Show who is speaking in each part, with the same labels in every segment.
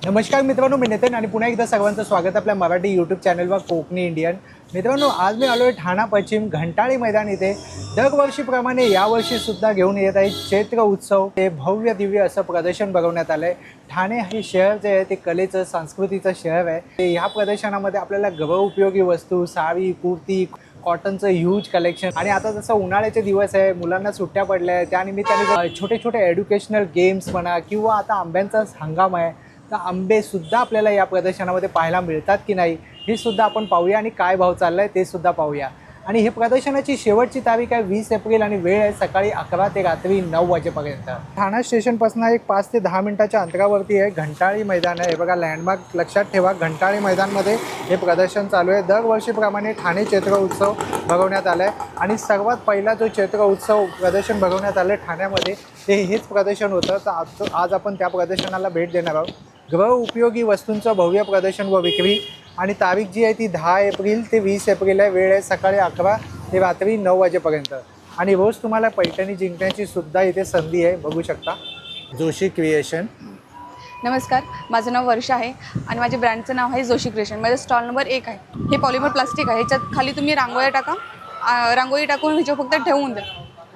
Speaker 1: नमस्कार मित्रांनो, मी नितीन आणि पुन्हा एकदा सर्वांचं स्वागत आपल्या मराठी यूट्यूब चॅनलवर कोकणी इंडियन. मित्रांनो, आज मी आलो आहे ठाणा पश्चिम घंटाळी मैदान इथे. दरवर्षीप्रमाणे यावर्षीसुद्धा घेऊन येत आहे चैत्र उत्सव. ते भव्य दिव्य असं प्रदर्शन भरवण्यात आलं आहे. ठाणे हे शहर जे आहे ते कलेचं संस्कृतीचं शहर आहे. ते ह्या प्रदर्शनामध्ये आपल्याला गृहोपयोगी वस्तू, साडी, कुर्ती, कॉटनचं ह्यूज कलेक्शन आणि आता जसं उन्हाळ्याचे दिवस आहे, मुलांना सुट्ट्या पडल्या आहे, त्यानिमित्ताने छोटे छोटे एज्युकेशनल गेम्स म्हणा किंवा आता आंब्यांचा हंगाम आहे, तर आंबेसुद्धा आपल्याला या प्रदर्शनामध्ये पाहायला मिळतात की नाही हे सुद्धा आपण पाहूया आणि काय भाव चालला आहे ते सुद्धा पाहूया. आणि हे प्रदर्शनाची शेवटची तारीख आहे 20 एप्रिल आणि वेळ आहे सकाळी 11 ते रात्री 9 वाजेपर्यंत. ठाणा स्टेशनपासून एक 5 ते 10 मिनिटाच्या अंतरावरती आहे घंटाळी मैदान आहे. हे बघा, लँडमार्क लक्षात ठेवा, घंटाळी मैदानमध्ये हे प्रदर्शन चालू आहे. दरवर्षीप्रमाणे ठाणे चैत्र उत्सव भरवण्यात आला आहे आणि सर्वात पहिला जो चैत्र उत्सव प्रदर्शन भरवण्यात आलं आहे ठाण्यामध्ये ते हेच प्रदर्शन होतं. तर आज आपण त्या प्रदर्शनाला भेट देणार आहोत. गृह उपयोगी वस्तूंचं भव्य प्रदर्शन व विक्री आणि तारीख जी आहे ती 10 एप्रिल ते 20 एप्रिल आहे. वेळ आहे सकाळी 11 ते रात्री 9 वाजेपर्यंत. आणि रोज तुम्हाला पैठणी जिंकण्याची सुद्धा इथे संधी आहे, बघू शकता. जोशी क्रिएशन.
Speaker 2: नमस्कार, माझं नाव वर्षा आहे आणि माझ्या ब्रँडचं नाव आहे जोशी क्रिएशन. माझं स्टॉल नंबर 1 आहे. हे पॉलिमर प्लास्टिक आहे. ह्याच्यात खाली तुम्ही रांगोळ्या टाका, रांगोळी टाकून ह्याच्यावर फक्त ठेवून द्या.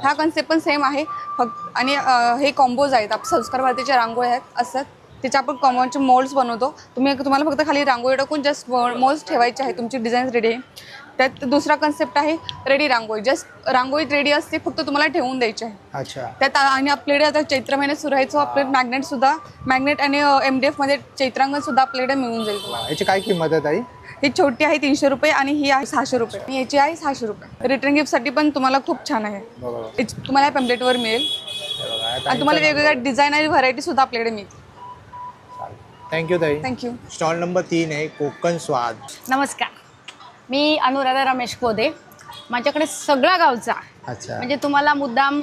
Speaker 2: हा कन्सेप्ट पण सेम आहे फक्त. आणि हे कॉम्बोज आहेत. संस्कार भारतीच्या रांगोळ्या आहेत असतात, त्याच्या आपण कॉमनचे मोल्ड्स बनवतो. तुम्हाला फक्त खाली रांगोळी टाकून जस्ट मोल्ड्स ठेवायचे आहे. तुमची डिझाईन रेडी आहे. त्यात दुसरा कन्सेप्ट आहे रेडी रांगोळी. जस्ट रांगोळी रेडी असते, फक्त तुम्हाला ठेवून द्यायची आहे.
Speaker 1: अच्छा.
Speaker 2: त्यात आणि आपल्याकडे आता चैत्र महिन्यात सुरू आहे, आपले मॅग्नेट आणि MDF मध्ये चैत्रांगण सुद्धा आपल्याकडे मिळून जाईल तुम्हाला.
Speaker 1: याची काय किंमत आहे ताई?
Speaker 2: ही छोटी आहे 300 रुपये आणि ही आहे 600 रुपये आणि याची आहे 600 रुपये. रिटर्न गिफ्टसाठी पण तुम्हाला खूप छान आहे. तुम्हाला पॅम्पलेटवर मिळेल आणि तुम्हाला वेगवेगळ्या डिझाईन आणि व्हरायटी सुद्धा आपल्याकडे मिळतील.
Speaker 1: थँक्यू ताई.
Speaker 2: थँक्यू.
Speaker 1: स्टॉल नंबर 3 आहे कोकण स्वाद.
Speaker 3: नमस्कार, मी अनुराधा रमेश कोदे. माझ्याकडे सगळा गावचा,
Speaker 1: अच्छा,
Speaker 3: म्हणजे तुम्हाला मुद्दाम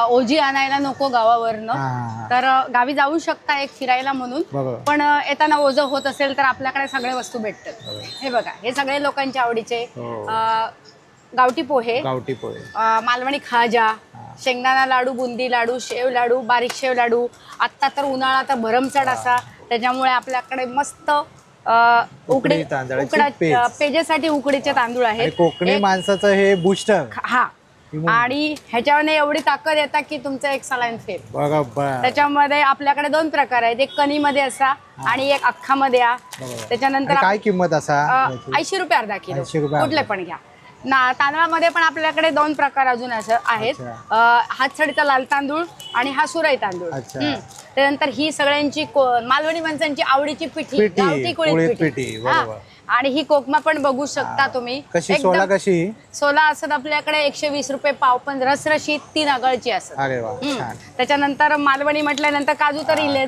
Speaker 3: ओजी आणायला नको गावावरनं, तर गावी जाऊ शकता एक फिरायला म्हणून. पण येताना ओझं होत असेल तर आपल्याकडे सगळे वस्तू भेटतात. हे बघा, हे सगळे लोकांच्या आवडीचे गावठी पोहे, मालवणी खाजा, शेंगदाणा लाडू, बुंदी लाडू, शेव लाडू, बारीक शेव लाडू. आत्ता तर उन्हाळा तर भरमसाठ असा, त्याच्यामुळे आपल्याकडे मस्त
Speaker 1: उकडी
Speaker 3: पेजेसाठी उकडीचे तांदूळ आहेत.
Speaker 1: कोकणी माणसाचं हे बूस्टर.
Speaker 3: हा, आणि ह्याच्यावर एवढी ताकद येतात की तुमचं एक सलाईन फेल. त्याच्यामध्ये आपल्याकडे 2 प्रकार आहेत, एक कणीमध्ये असा आणि एक अख्खामध्ये. त्याच्यानंतर
Speaker 1: काय किंमत असा?
Speaker 3: 80 रुपये अर्धा किलो,
Speaker 1: 80 रुपये
Speaker 3: कुठले पण घ्या. तांदळामध्ये पण आपल्याकडे 2 प्रकार अजून असं आहेत. हातसडीचा लाल तांदूळ आणि हा सुराई तांदूळ. त्यानंतर ही सगळ्यांची मालवणी माणसांची आवडीची पिठी, गावठी कुळीत पिठी. आणि ही कोकमा पण बघू शकता तुम्ही.
Speaker 1: सोला कशी?
Speaker 3: सोला असत आपल्याकडे 120 रुपये पाव, पण रसरशी 3 आगळची असत. त्याच्यानंतर मालवणी म्हटल्यानंतर काजू तर इलेच.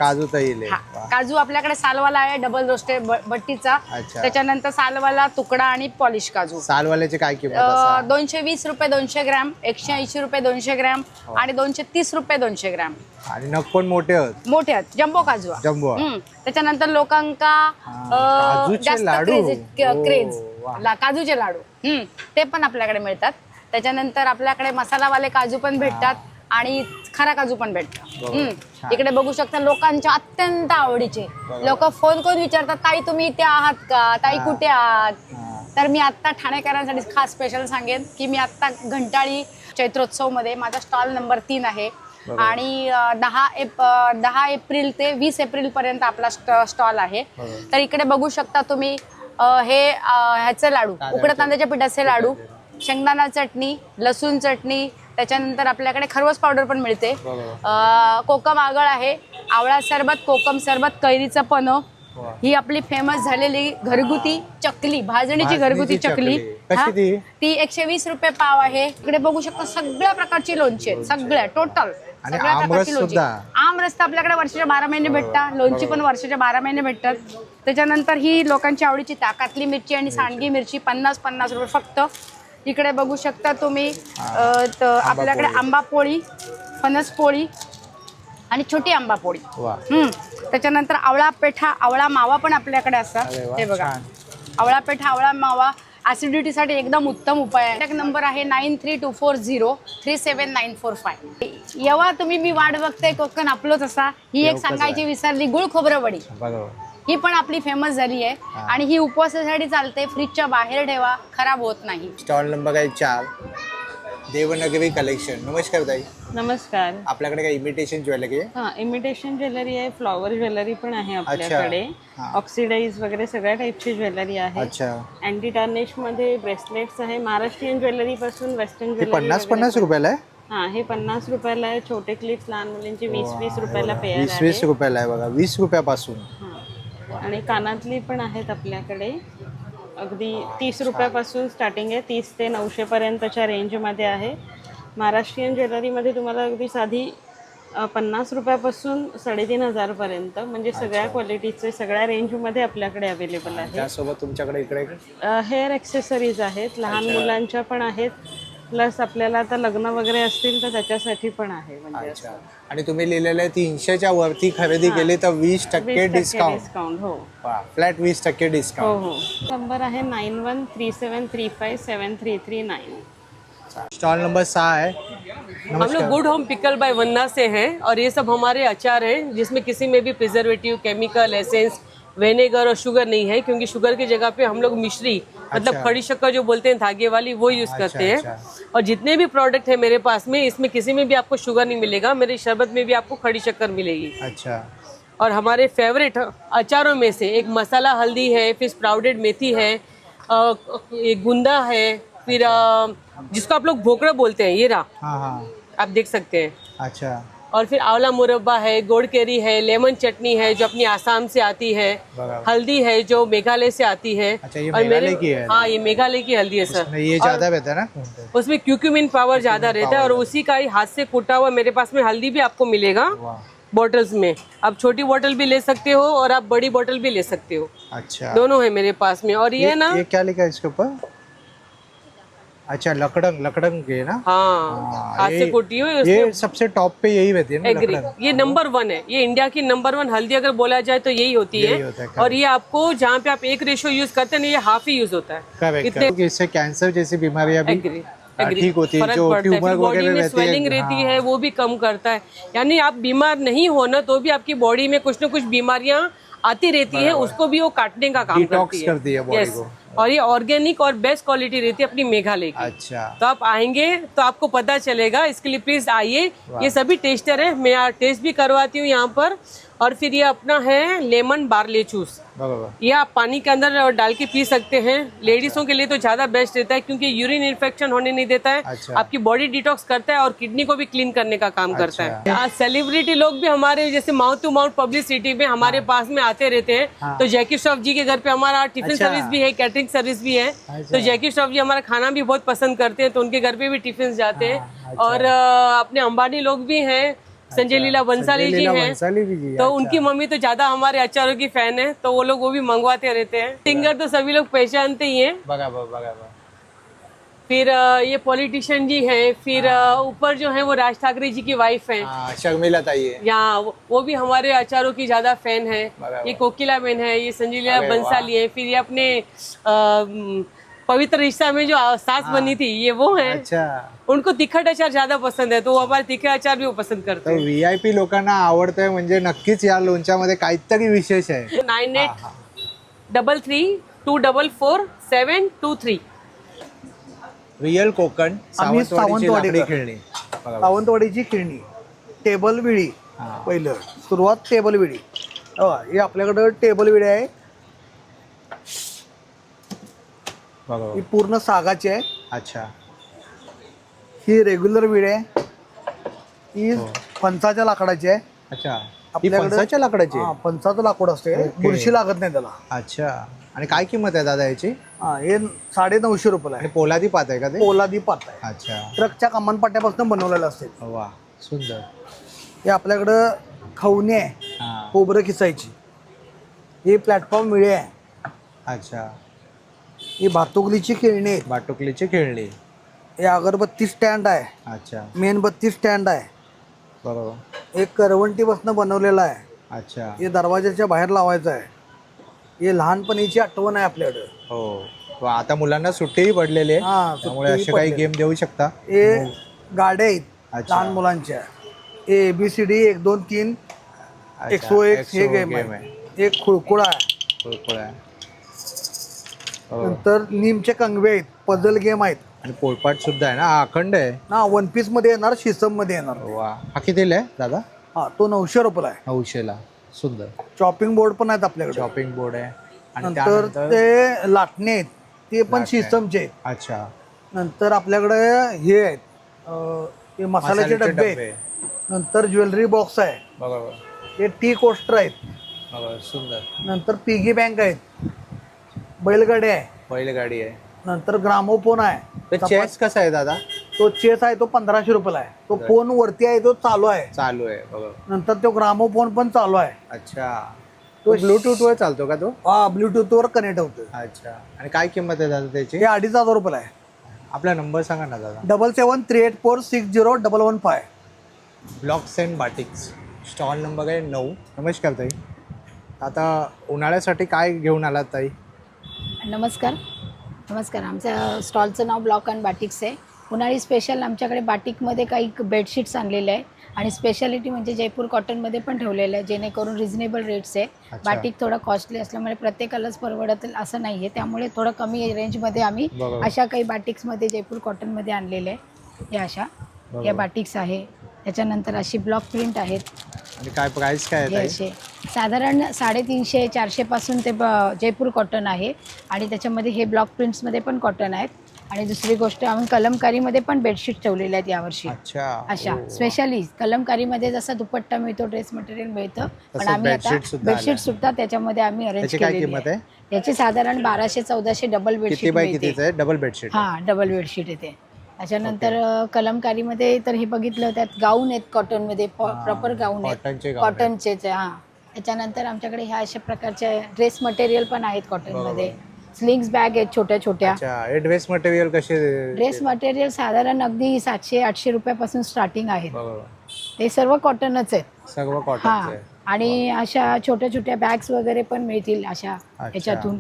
Speaker 3: काजू आपल्याकडे सालवाला आहे, डबल रोस्टेड भट्टीचा. त्याच्यानंतर सालवाला तुकडा आणि पॉलिश काजू.
Speaker 1: सालवाल्याचे काय किंमत?
Speaker 3: 220 रुपये 200 ग्रॅम, 180 रुपये 200 ग्रॅम आणि 230 रुपये 200 ग्रॅम.
Speaker 1: आणि नग पण मोठे
Speaker 3: आहेत, जम्बो काजू. त्याच्यानंतर लोकांका जास्त क्रेज काजूचे लाडू, ते पण आपल्याकडे मिळतात. त्याच्यानंतर आपल्याकडे मसालावाले काजू पण भेटतात आणि खरा काजू पण भेटतात. इकडे बघू शकता लोकांच्या अत्यंत आवडीचे. लोक फोन करून विचारतात, ताई तुम्ही इथे आहात का, ताई कुठे आहात? तर मी आत्ता ठाणेकरांसाठी खास स्पेशल सांगेन की मी आत्ता घंटाळी चैत्रोत्सव मध्ये माझा स्टॉल नंबर 3 आहे आणि 10 एप्रिल ते 20 एप्रिल पर्यंत आपला स्टॉल आहे. तर इकडे बघू शकता तुम्ही हे ह्याचे लाडू, उकड्या तांदळाच्या पिठाचे लाडू, शेंगदाणा चटणी, लसूण चटणी. त्याच्यानंतर आपल्याकडे खरवस पावडर पण मिळते. कोकम आगळ आहे, आवळा सरबत, कोकम सरबत, कैरीचं पन्ह. ही आपली फेमस झालेली घरगुती चकली, भाजणीची घरगुती चकली. ती 120 रुपये पाव आहे. इकडे बघू शकता सगळ्या प्रकारची लोणची आहेत, सगळ्या टोटल सगळ्या प्रकारची लोणची. आमरस तर आपल्याकडे वर्षाच्या 12 महिने भेटतात, लोणची पण वर्षाच्या 12 महिने भेटतात. त्याच्यानंतर ही लोकांची आवडीची ताकातली मिरची आणि सांडगी मिरची 50 रुपये फक्त. इकडे बघू शकता तुम्ही आपल्याकडे आंबा पोळी, फणस पोळी आणि छोटी आंबा पोळी. त्याच्यानंतर आवळा पेठा, आवळा मावा पण आपल्याकडे असतात. हे बघा, आवळा पेठा, आवळा मावा ऍसिडिटीसाठी एकदम उत्तम उपाय आहे. कॉन्टॅक्ट नंबर आहे 9324037945. येवा तुम्ही, मी वाट बघते कोकण आपलोच असा. ही एक
Speaker 1: येऊ कसं
Speaker 3: सांगायची
Speaker 1: आहे?
Speaker 3: विसरली, गुळ खोबरं वडी
Speaker 1: बरोबर.
Speaker 3: ही पण आपली फेमस झाली आहे आणि ही उपवासासाठी चालते. फ्रीजच्या बाहेर ठेवा, खराब होत नाही.
Speaker 1: स्टॉल नंबर आहे 4, देवनगरी कलेक्शन. नमस्कार ताई.
Speaker 4: नमस्कार.
Speaker 1: आपल्याकडे काय इमिटेशन ज्वेलरी आहे?
Speaker 4: हां, इमिटेशन ज्वेलरी आहे, फ्लॉवर ज्वेलरी पण आहे आपल्याकडे.
Speaker 1: हां.
Speaker 4: ऑक्सिडाईज वगैरे सगळ्या टाईपची ज्वेलरी आहे.
Speaker 1: अच्छा.
Speaker 4: अँटी टार्निश मध्ये ब्रेसलेट्स आहे. महाराष्ट्रीयन ज्वेलरी पासून वेस्टर्न
Speaker 1: हे
Speaker 4: ज्वेलरी
Speaker 1: 50 रुपयाला आहे?
Speaker 4: हां, हे 50 रुपयाला आहे. छोटे क्लिप्स लहान मुलींची 20 रुपयाला पेअर
Speaker 1: 20
Speaker 4: आहे.
Speaker 1: रुपयाला आहे बघा, 20 रुपयापासून.
Speaker 4: हां. आणि कानातली पण आहेत आपल्याकडे. अगदी 30 रुपयापासून स्टार्टिंग आहे. 30 ते 900 पर्यंतच्या रेंजमध्ये आहे. महाराष्ट्रीयन ज्वेलरीमध्ये तुम्हाला अगदी साधी 50 रुपयापासून 3500 पर्यंत, म्हणजे सगळ्या क्वालिटीचे सगळ्या रेंजमध्ये आपल्याकडे अवेलेबल आहे.
Speaker 1: त्यासोबत तुमच्याकडे इकडे
Speaker 4: हेअर ॲक्सेसरीज आहेत, लहान मुलांच्या पण आहेत. प्लस आपल्याला आता लग्न वगैरे असतील तर त्याच्यासाठी पण आहे. म्हणजे
Speaker 1: अच्छा. आणि तुम्ही लिहिलेलं आहे 300च्या वरती खरेदी केली तर 20% डिस्काउंट.
Speaker 4: डिस्काउंट. हो
Speaker 1: फ्लॅट 20%
Speaker 4: हो
Speaker 1: डिस्काउंट.
Speaker 4: हो. नंबर आहे 9137357339.
Speaker 1: स्टॉल नंबर 6 है।
Speaker 5: हम लोग गुड होम पिकल बाय वन्ना से हैं और ये सब हमारे अचार हैं जिसमें किसी में भी प्रिजर्वेटिव, केमिकल, एसेंस, विनेगर और शुगर नहीं है, क्योंकि शुगर की जगह पे हम लोग मिश्री मतलब
Speaker 1: अच्छा।
Speaker 5: खड़ी शक्कर जो बोलते हैं धागे वाली वो यूज करते हैं।
Speaker 1: अच्छा।
Speaker 5: और जितने भी प्रोडक्ट है मेरे पास में, इसमें किसी में भी आपको शुगर नहीं मिलेगा, मेरे शरबत में भी आपको खड़ी शक्कर मिलेगी।
Speaker 1: अच्छा।
Speaker 5: और हमारे फेवरेट अचारों में से एक मसाला हल्दी है, फिर स्प्राउडेड मेथी है, एक गुंदा है, फिर जिसको आप लोग भोकड़ा बोलते हैं, ये रहा,
Speaker 1: हाँ हाँ।
Speaker 5: आप देख सकते हैं।
Speaker 1: अच्छा।
Speaker 5: और फिर आंवला मुरब्बा है, गोड़ केरी है, लेमन चटनी है जो अपनी आसाम से आती है,
Speaker 1: बराबर।
Speaker 5: हल्दी है जो मेघालय से आती है।
Speaker 1: अच्छा, ये
Speaker 5: और
Speaker 1: मेघालय की है?
Speaker 5: हाँ, ये मेघालय की हल्दी है सर।
Speaker 1: उसमें ये ज्यादा रहता है ना?
Speaker 5: उसमें क्यूक्यूमिन पावर ज्यादा रहता है और उसी का ही हाथ से कूटा हुआ मेरे पास में हल्दी भी आपको मिलेगा
Speaker 1: वाह।
Speaker 5: बॉटल्स में। आप छोटी बोतल भी ले सकते हो और आप बड़ी बोतल भी ले सकते हो,
Speaker 1: अच्छा।
Speaker 5: दोनों है मेरे पास में। और ये ना,
Speaker 1: ये क्या लिखा है इसके ऊपर? अच्छा, लकड़ंग, लकड़ंग के ना?
Speaker 5: हाँ, हाथ से
Speaker 1: ये-
Speaker 5: कूटी हुई
Speaker 1: ये
Speaker 5: उसमें
Speaker 1: सबसे टॉप पे यही रहती है ना,
Speaker 5: एग्री।
Speaker 1: लकड़ंग?
Speaker 5: ये नंबर 1 है, ये इंडिया की नंबर 1 हल्दी अगर बोला जाए तो यही होती
Speaker 1: यही
Speaker 5: है।
Speaker 1: होता है,
Speaker 5: और ये आपको जहाँ पे आप एक रेशो यूज करते हैं ना, ये हाफ ही यूज होता है।
Speaker 1: करेक्ट,
Speaker 5: इतने
Speaker 1: क्योंकि इससे कैंसर जैसी बीमारियां भी
Speaker 5: एग्री
Speaker 1: ठीक होती है, जो ट्यूमर
Speaker 5: बॉडी
Speaker 1: वगैरह
Speaker 5: में
Speaker 1: रहती
Speaker 5: स्वेलिंग
Speaker 1: है।
Speaker 5: रहती
Speaker 1: हाँ।
Speaker 5: है वो भी कम करता है। यानी आप बीमार नहीं हो ना तो भी आपकी बॉडी में कुछ ना कुछ बीमारियां आती रहती है, उसको भी वो काटने का काम
Speaker 1: Detox करती है body
Speaker 5: Yes।
Speaker 1: को।
Speaker 5: और ये ऑर्गेनिक और बेस्ट क्वालिटी रहती है अपनी मेघालय की।
Speaker 1: अच्छा।
Speaker 5: तो आप आएंगे तो आपको पता चलेगा, इसके लिए प्लीज आइए। ये सभी टेस्टर है, मैं टेस्ट भी करवाती हूँ यहाँ पर। और फिर ये अपना है लेमन बार्ले जूस,
Speaker 1: बराबर।
Speaker 5: ये आप पानी के अंदर डाल के पी सकते हैं। लेडीजों के लिए तो ज्यादा बेस्ट रहता है क्योंकि यूरिन इन्फेक्शन होने नहीं देता है।
Speaker 1: अच्छा।
Speaker 5: आपकी बॉडी डिटॉक्स करता है और किडनी को भी क्लीन करने का काम करता है। आज सेलिब्रिटी लोग भी हमारे जैसे माउथ टू माउथ पब्लिसिटी में हमारे पास में आते रहते हैं।
Speaker 1: हाँ।
Speaker 5: तो जैकी श्रॉफ जी के घर पे हमारा टिफिन
Speaker 1: अच्छा।
Speaker 5: सर्विस भी है, कैटरिंग सर्विस भी है।
Speaker 1: अच्छा।
Speaker 5: तो जैकी श्रॉफ जी हमारा खाना भी बहुत पसंद करते हैं, तो उनके घर पे भी टिफिन जाते हैं।
Speaker 1: अच्छा।
Speaker 5: और अपने अंबानी लोग भी हैं, संजय लीला बंसाली जी
Speaker 1: लीला
Speaker 5: हैं,
Speaker 1: बंसाली भी जी,
Speaker 5: तो
Speaker 1: अच्छा।
Speaker 5: उनकी मम्मी तो ज्यादा हमारे अचारों की फैन है, तो वो लोग वो भी मंगवाते रहते हैं। सिंगर तो सभी लोग पहचानते ही हैं।
Speaker 1: बराबर बराबर।
Speaker 5: फिर ये पॉलिटिशियन जी हैं, फिर ऊपर जो है वो राज ठाकरे जी की वाइफ हैं।
Speaker 1: हाँ, शर्मिला ताई है।
Speaker 5: यहाँ वो भी हमारे अचारों की ज्यादा फैन है।
Speaker 1: बराबर।
Speaker 5: ये कोकिला बहन है, ये संजय लीला
Speaker 1: अरे वाह।
Speaker 5: बंसाली है। फिर ये अपने पवित्र रिश्ता में जो सास बनी थी, ये वो है।
Speaker 1: अच्छा।
Speaker 5: उनको तिखट अचार ज्यादा पसंद है, तो वो हमारे तीखे अचार भी वो पसंद करते
Speaker 1: तर
Speaker 5: हैं।
Speaker 1: VIP लोकांना आवडतंय म्हणजे नक्कीच या लोणच्यामध्ये काहीतरी विशेष आहे।
Speaker 5: 9823444723।
Speaker 1: रिअल कोकण
Speaker 6: आम्ही
Speaker 1: सावंतवाडीची लाकडी
Speaker 6: सावंतवाडीकर.
Speaker 1: खेळणी। बरोबर.
Speaker 6: सावंतवाडीची खेळणी, टेबल विळी.
Speaker 1: हा.
Speaker 6: पहिलं सुरुवात टेबल विळी. हे आपल्याकडं टेबल विळी आहे. ही
Speaker 1: बरोबर।
Speaker 6: पूर्ण सागाची आहे.
Speaker 1: अच्छा।
Speaker 6: ही रेग्युलर विळी आहे. ही फणसाच्या लाकडाची आहे.
Speaker 1: अच्छा, ही
Speaker 6: आपल्याकडं-
Speaker 1: फणसाच्या लाकडाची आहे?
Speaker 6: हा, फणसाचं लाकूड असते,
Speaker 1: ओके.
Speaker 6: बुरशी लागत नाही त्याला.
Speaker 1: अच्छा, आणि काय किंमत आहे दादा याची?
Speaker 6: हा, हे 950 रुपयाला
Speaker 1: आणि
Speaker 6: आहे.
Speaker 1: पोलादी पात आहे का ते?
Speaker 6: पोलादी पात आहे.
Speaker 1: अच्छा,
Speaker 6: ट्रकच्या कमानपाट्यापासून बनवलेलं असते.
Speaker 1: वा, सुंदर.
Speaker 6: हे आपल्याकडं खवणी आहे,
Speaker 1: हा.
Speaker 6: खोबरं खिसायची. ही प्लॅटफॉर्म विळी आहे.
Speaker 1: अच्छा,
Speaker 6: ही भातुकलीची खेळणी आहे.
Speaker 1: बाटुकलीची खेळणी.
Speaker 6: हे अगरबत्ती स्टँड आहे.
Speaker 1: अच्छा,
Speaker 6: मेणबत्ती स्टँड आहे.
Speaker 1: बरोबर.
Speaker 6: एक करवंटीपासून बनवलेला आहे.
Speaker 1: अच्छा.
Speaker 6: हे दरवाजाच्या बाहेर लावायचं आहे. हे लहानपणीची आठवण आहे आपल्याकडं.
Speaker 1: हो. वा, आता मुलांना सुट्टीही पडलेली
Speaker 6: हा,
Speaker 1: आहे
Speaker 6: सुट्टी
Speaker 1: त्यामुळे असे काही
Speaker 6: पडलेली.
Speaker 1: गेम देऊ शकता.
Speaker 6: हे गाड्या आहेत
Speaker 1: अच्छा.
Speaker 6: लहान मुलांच्या ABCD 1 2 3
Speaker 1: अच्छा,
Speaker 6: 101 हे
Speaker 1: XO
Speaker 6: गेम
Speaker 1: game
Speaker 6: आहे. एक खुळकुळा आहे.
Speaker 1: खुळखुळ आहे. हो.
Speaker 6: नंतर नीमचे कंगवे आहेत, पझल गेम आहेत
Speaker 1: आणि पोळपाट सुद्धा आहे ना, हा अखंड आहे.
Speaker 6: ना, 1 पीस मध्ये येणार, शिसम मध्ये येणार.
Speaker 1: वा, हा कितीला आहे दादा?
Speaker 6: हा, तो 900 रुपयाला आहे.
Speaker 1: 900ला. सुंदर.
Speaker 6: चॉपिंग बोर्ड पण आहेत आपल्याकडे.
Speaker 1: शॉपिंग बोर्ड आहे आणि
Speaker 6: नंतर
Speaker 1: त्यानंतर
Speaker 6: ते लाटणे आहेत, ते पण
Speaker 1: लाटणे.
Speaker 6: शिसमचे आहेत.
Speaker 1: अच्छा,
Speaker 6: नंतर आपल्याकडे हे आहेत ते मसाल्याचे डबे आहेत. नंतर ज्वेलरी बॉक्स आहे,
Speaker 1: बरोबर
Speaker 6: हे टी कोस्टर आहेत.
Speaker 1: बरोबर, सुंदर.
Speaker 6: नंतर पिगी बँक आहेत, बैलगाडी आहे.
Speaker 1: बैलगाडी आहे.
Speaker 6: नंतर ग्रामोफोन आहे.
Speaker 1: तर चेस कसा आहे दादा?
Speaker 6: तो चेस आहे, तो 1500 रुपयाला आहे. तो फोन वरती आहे, तो चालू आहे.
Speaker 1: चालू आहे बरोबर.
Speaker 6: नंतर तो ग्रामोफोन पण चालू आहे.
Speaker 1: अच्छा, तो ब्लूटूथ वर चालतो का तो?
Speaker 6: हा, ब्लूटूथ वर कनेक्ट होतो.
Speaker 1: अच्छा, आणि काय किंमत आहे दादा त्याची?
Speaker 6: हे 2500 रुपयाला आहे.
Speaker 1: आपला नंबर सांगा ना दादा.
Speaker 6: 7738460115.
Speaker 1: ब्लॉक्स अँड बाटिक्स, स्टॉल नंबर आहे 9. नमस्कार ताई. आता उन्हाळ्यासाठी काय घेऊन आलात ताई?
Speaker 7: नमस्कार. आमच्या स्टॉलचं नाव ब्लॉक अँड बाटिक्स आहे. उन्हाळी स्पेशल आमच्याकडे बाटिकमध्ये काही बेडशीट्स आणलेले आहे आणि स्पेशालिटी म्हणजे जयपूर कॉटनमध्ये पण ठेवलेलं आहे, जेणेकरून रिझनेबल रेट्स आहे.
Speaker 1: अच्छा.
Speaker 7: बाटिक थोडं कॉस्टली असल्यामुळे प्रत्येकालाच परवडतील असं नाही आहे, त्यामुळे थोडं कमी रेंजमध्ये आम्ही
Speaker 1: बरोबर.
Speaker 7: अशा काही बाटिक्समध्ये जयपूर कॉटनमध्ये आणलेले आहे. या अशा या बाटिक्स आहे. त्याच्यानंतर अशी ब्लॉक प्रिंट आहेत.
Speaker 1: आणि काय प्राइस काय आहे
Speaker 7: हे
Speaker 1: ताई?
Speaker 7: असे साधारण 350-400 पासून ते जयपूर कॉटन आहे आणि त्याच्यामध्ये हे ब्लॉक प्रिंट्समध्ये पण कॉटन आहेत. आणि दुसरी गोष्ट, आम्ही कलमकारीमध्ये पण बेडशीट ठेवलेले आहेत यावर्षी.
Speaker 1: अच्छा,
Speaker 7: अशा
Speaker 1: हो.
Speaker 7: स्पेशली कलमकारीमध्ये जसा दुपट्टा मिळतो, ड्रेस मटेरियल मिळतं, पण
Speaker 1: तसं
Speaker 7: आम्ही आता
Speaker 1: bedsheet सुद्धा
Speaker 7: बेडशीट
Speaker 1: आलंय.
Speaker 7: सुद्धा त्याच्यामध्ये आम्ही अरेंज
Speaker 1: त्याची काय
Speaker 7: केलेली
Speaker 1: किंमत
Speaker 7: आहे.
Speaker 1: आहे?
Speaker 7: याची साधारण 1200-1400 डबल
Speaker 1: किती
Speaker 7: बेडशीट
Speaker 1: बाय
Speaker 7: मिळते.
Speaker 1: कितीचं आहे? Double bedsheet.
Speaker 7: हां, डबल बेडशीट येते. त्याच्यानंतर कलमकारीमध्ये तर हे बघितलं, त्यात गाऊन आहेत कॉटनमध्ये, प्रॉपर गाऊन आहेत
Speaker 1: कॉटनचे गाऊन आहेत.
Speaker 7: कॉटनचेच. हां, त्याच्यानंतर आमच्याकडे ह्या अशा प्रकारच्या ड्रेस मटेरियल पण आहेत कॉटनमध्ये. स्लिंग्स बॅग आहेत छोट्या छोट्या.
Speaker 1: अच्छा, हे ड्रेस मटेरियल कसे?
Speaker 7: ड्रेस मटेरियल साधारण अगदी 700-800 रुपयापासून स्टार्टिंग आहे.
Speaker 1: बरोबर,
Speaker 7: ते सर्व कॉटनच आहेत.
Speaker 1: सर्व कॉटनचे
Speaker 7: हां,
Speaker 1: आहे.
Speaker 7: आणि अशा छोट्या छोट्या बॅग्स वगैरे पण मिळतील अशा ह्याच्यातून.